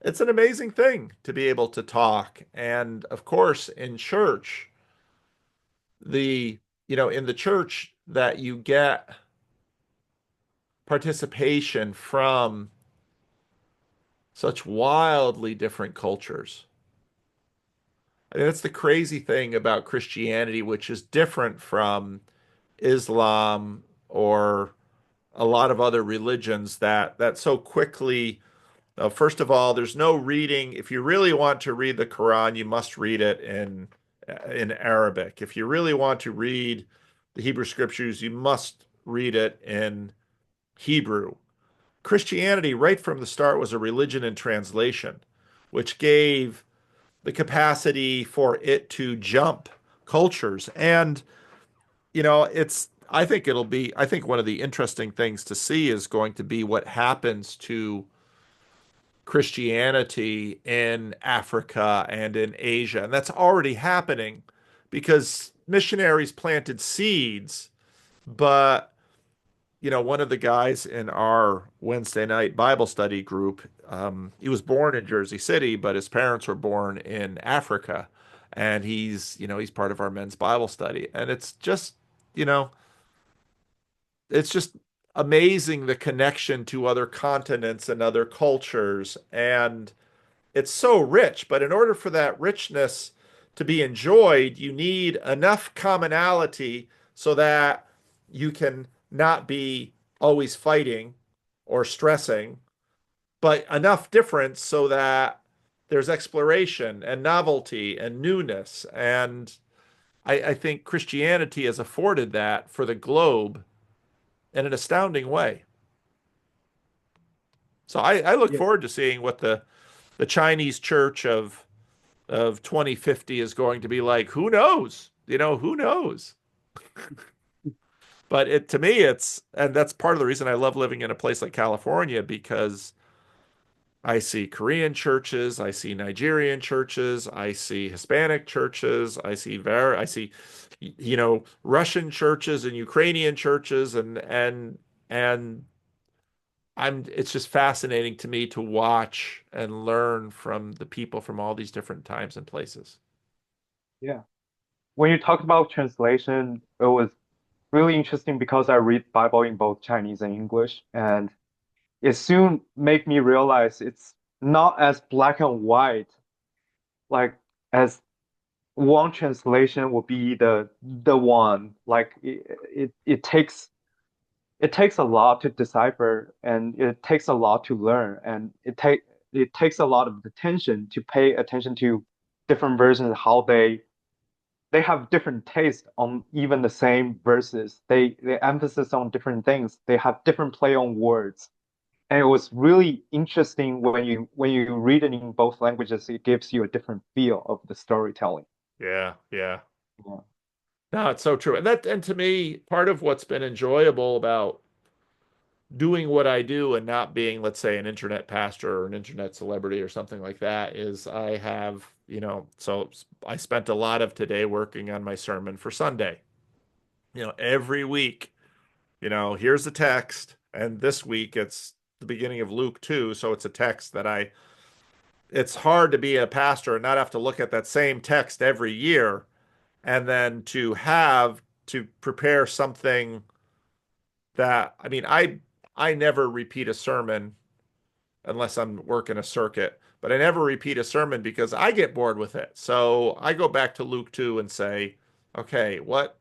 it's an amazing thing to be able to talk. And of course, in church, the, in the church that you get participation from such wildly different cultures. I mean, that's the crazy thing about Christianity, which is different from Islam or a lot of other religions that so quickly, first of all, there's no reading. If you really want to read the Quran, you must read it in Arabic. If you really want to read the Hebrew scriptures, you must read it in Hebrew. Christianity, right from the start, was a religion in translation, which gave the capacity for it to jump cultures. And, I think one of the interesting things to see is going to be what happens to Christianity in Africa and in Asia. And that's already happening because missionaries planted seeds, but one of the guys in our Wednesday night Bible study group, he was born in Jersey City, but his parents were born in Africa. And he's part of our men's Bible study. And you know, it's just amazing the connection to other continents and other cultures. And it's so rich, but in order for that richness to be enjoyed, you need enough commonality so that you can not be always fighting or stressing, but enough difference so that there's exploration and novelty and newness. And I think Christianity has afforded that for the globe in an astounding way. So I look Yeah. forward to seeing what the Chinese church of 2050 is going to be like. Who knows? Who knows? But to me, and that's part of the reason I love living in a place like California because I see Korean churches, I see Nigerian churches, I see Hispanic churches, I see, Russian churches and Ukrainian churches, and it's just fascinating to me to watch and learn from the people from all these different times and places. Yeah. When you talked about translation, it was really interesting because I read Bible in both Chinese and English, and it soon made me realize it's not as black and white, like as one translation will be the one. Like it takes a lot to decipher, and it takes a lot to learn, and it takes a lot of attention to pay attention to different versions, how they have different taste on even the same verses. They emphasis on different things. They have different play on words. And it was really interesting when you read it in both languages, it gives you a different feel of the storytelling. Yeah, yeah. Yeah. No, it's so true. And to me, part of what's been enjoyable about doing what I do and not being, let's say, an internet pastor or an internet celebrity or something like that is I have, so I spent a lot of today working on my sermon for Sunday. Every week, here's the text, and this week it's the beginning of Luke 2, so it's a text that I it's hard to be a pastor and not have to look at that same text every year and then to have to prepare something that I mean I never repeat a sermon unless I'm working a circuit, but I never repeat a sermon because I get bored with it. So I go back to Luke 2 and say, okay, what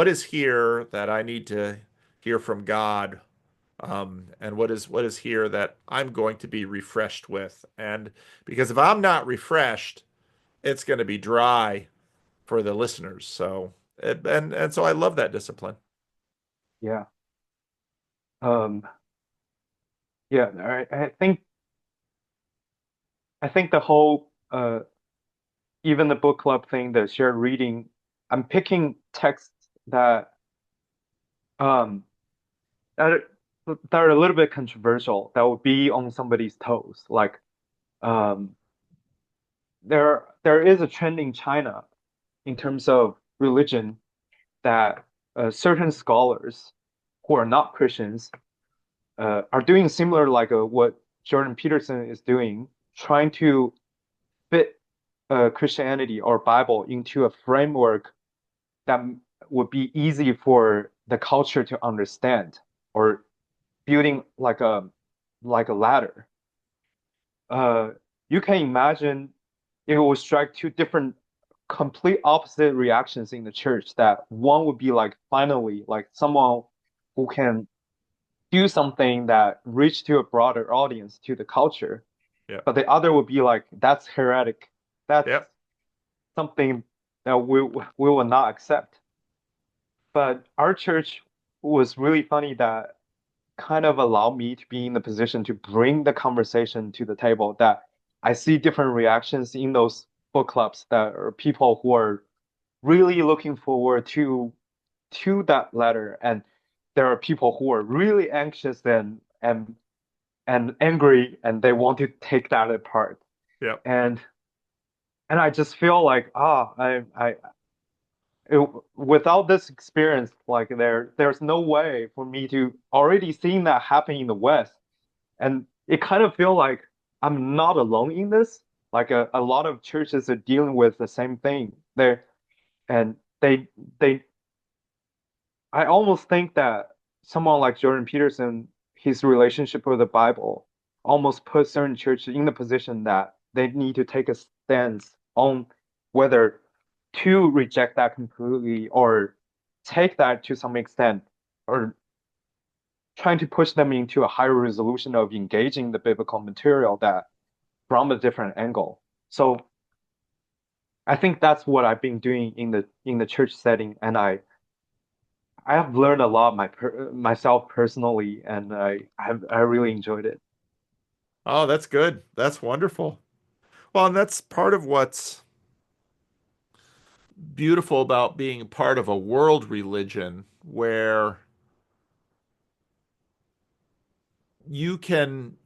is here that I need to hear from God? And what is here that I'm going to be refreshed with? And because if I'm not refreshed, it's going to be dry for the listeners. So and so I love that discipline. Yeah. Um, yeah, I think the whole even the book club thing, the shared reading, I'm picking texts that um that are, that are a little bit controversial, that would be on somebody's toes. Like um there is a trend in China in terms of religion that certain scholars who are not Christians are doing similar like what Jordan Peterson is doing, trying to fit Christianity or Bible into a framework that would be easy for the culture to understand, or building like a ladder. Uh, you can imagine it will strike two different, complete opposite reactions in the church. That one would be like finally like someone who can do something that reach to a broader audience, to the culture, Yep. but the other would be like that's heretic. That's Yep. something that we will not accept. But our church was really funny, that kind of allowed me to be in the position to bring the conversation to the table, that I see different reactions in those book clubs, that are people who are really looking forward to that letter, and there are people who are really anxious and angry, and they want to take that apart. Yep. And and I just feel like without this experience, like there's no way for me to already seeing that happen in the West. And it kind of feel like I'm not alone in this. Like a lot of churches are dealing with the same thing. And they I almost think that someone like Jordan Peterson, his relationship with the Bible almost puts certain churches in the position that they need to take a stance on whether to reject that completely, or take that to some extent, or trying to push them into a higher resolution of engaging the biblical material that from a different angle. So I think that's what I've been doing in the church setting, and I have learned a lot myself personally, and I really enjoyed it. Oh, that's good. That's wonderful. Well, and that's part of what's beautiful about being part of a world religion where you can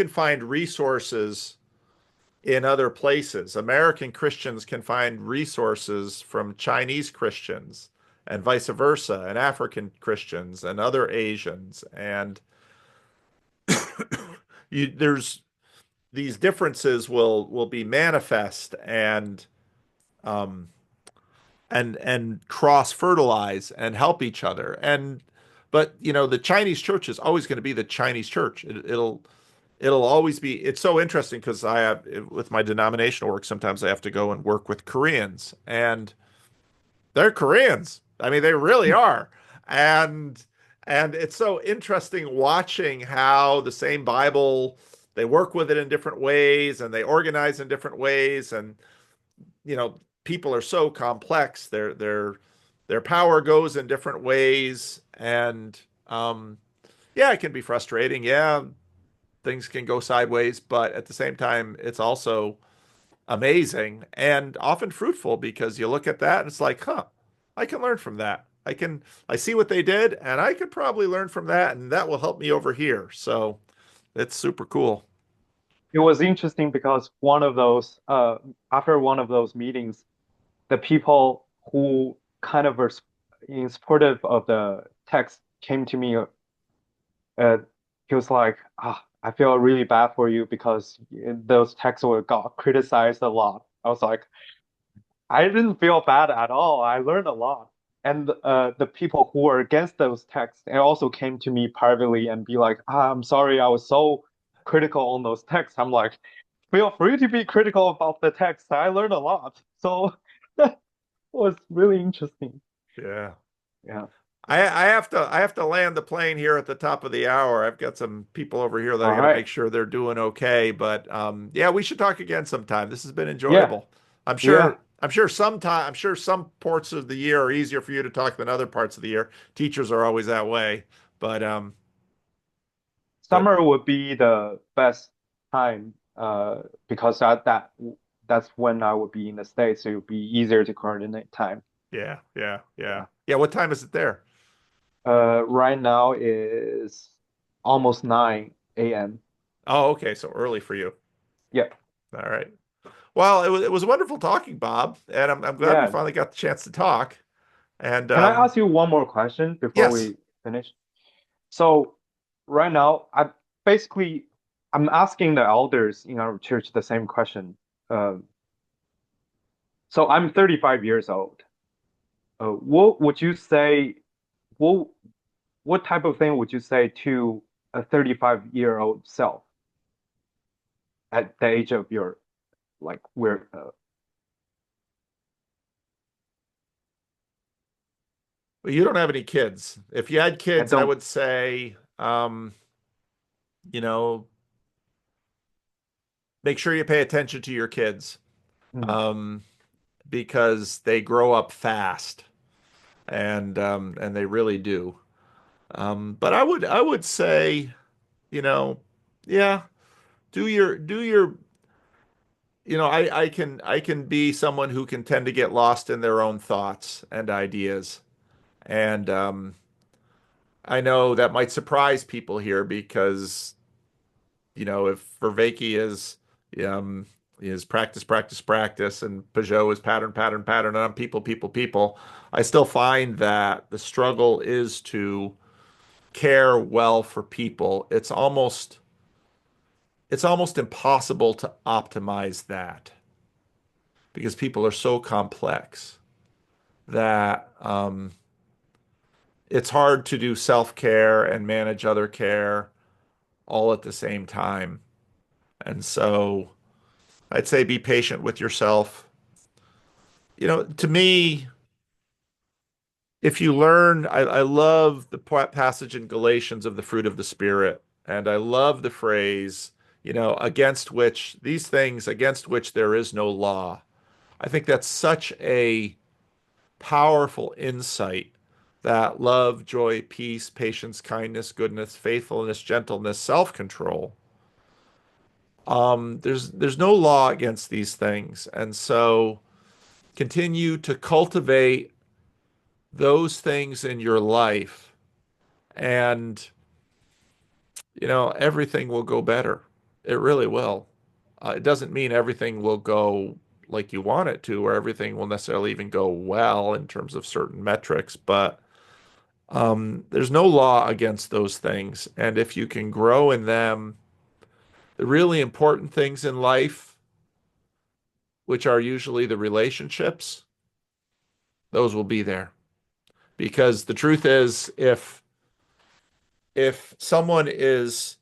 find resources in other places. American Christians can find resources from Chinese Christians and vice versa, and African Christians and other Asians. And there's these differences will be manifest um, and cross fertilize and help each other. And but the Chinese church is always going to be the Chinese church. It'll always be. It's so interesting because I have with my denominational work sometimes I have to go and work with Koreans, and they're Koreans. I mean, they really are. And and it's so interesting watching how the same Bible, they work with it in different ways and they organize in different ways. And people are so complex. Their power goes in different ways. And yeah, it can be frustrating. Yeah, things can go sideways, but at the same time, it's also amazing and often fruitful because you look at that and it's like, huh, I can learn from that. I see what they did and I could probably learn from that and that will help me over here. So it's super cool. It was interesting because one of those after one of those meetings, the people who kind of were in supportive of the text came to me. Uh, he was like, ah, I feel really bad for you because those texts were got criticized a lot. I was like, I didn't feel bad at all. I learned a lot. And the people who were against those texts and also came to me privately and be like, I'm sorry, I was so critical on those texts. I'm like, feel free to be critical about the text. I learned a lot. So that was really interesting. Yeah. Yeah. I have to land the plane here at the top of the hour. I've got some people over here that I All got to right. make sure they're doing okay. But yeah, we should talk again sometime. This has been Yeah. enjoyable. I'm Yeah. sure I'm sure some parts of the year are easier for you to talk than other parts of the year. Teachers are always that way. But but Summer would be the best time because that's when I would be in the States. So it would be easier to coordinate time. yeah, yeah, yeah. Yeah. Yeah, what time is it there? Right now is almost 9 a.m. Oh, okay, so early for you. Yeah. All right. Well, it was wonderful talking, Bob, and I'm glad we Yeah. finally got the chance to talk. And Can I ask you one more question before yes. we finish? So right now, basically I'm asking the elders in our church the same question. Um, so I'm 35 years old. What would you say? What what type of thing would you say to a 35-year-old self at the age of your like where Well, you don't have any kids. If you had I kids, I don't would say, you know, make sure you pay attention to your kids, mm, um, because they grow up fast, and they really do. But I would say, you know, yeah, do your. I can be someone who can tend to get lost in their own thoughts and ideas, and I know that might surprise people here because if Vervaeke um, is practice, practice, practice, and Peugeot is pattern, pattern, pattern, and I'm people, people, people, I still find that the struggle is to care well for people. It's almost impossible to optimize that because people are so complex that it's hard to do self-care and manage other care all at the same time. And so I'd say be patient with yourself. To me, if you learn, I love the passage in Galatians of the fruit of the Spirit. And I love the phrase, against which there is no law. I think that's such a powerful insight that love, joy, peace, patience, kindness, goodness, faithfulness, gentleness, self-control. There's no law against these things. And so continue to cultivate those things in your life and everything will go better. It really will. It doesn't mean everything will go like you want it to, or everything will necessarily even go well in terms of certain metrics, but there's no law against those things. And if you can grow in them, the really important things in life, which are usually the relationships, those will be there. Because the truth is, if someone is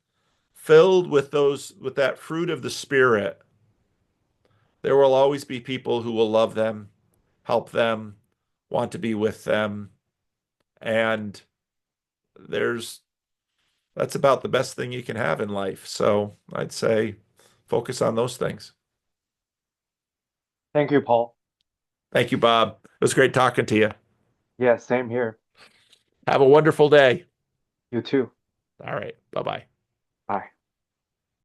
filled with that fruit of the Spirit, there will always be people who will love them, help them, want to be with them, and there's that's about the best thing you can have in life. So I'd say focus on those things. thank you, Paul. Thank you, Bob. It was great talking to you. Yeah, same here. Have a wonderful day. You too. All right. Bye-bye. Bye.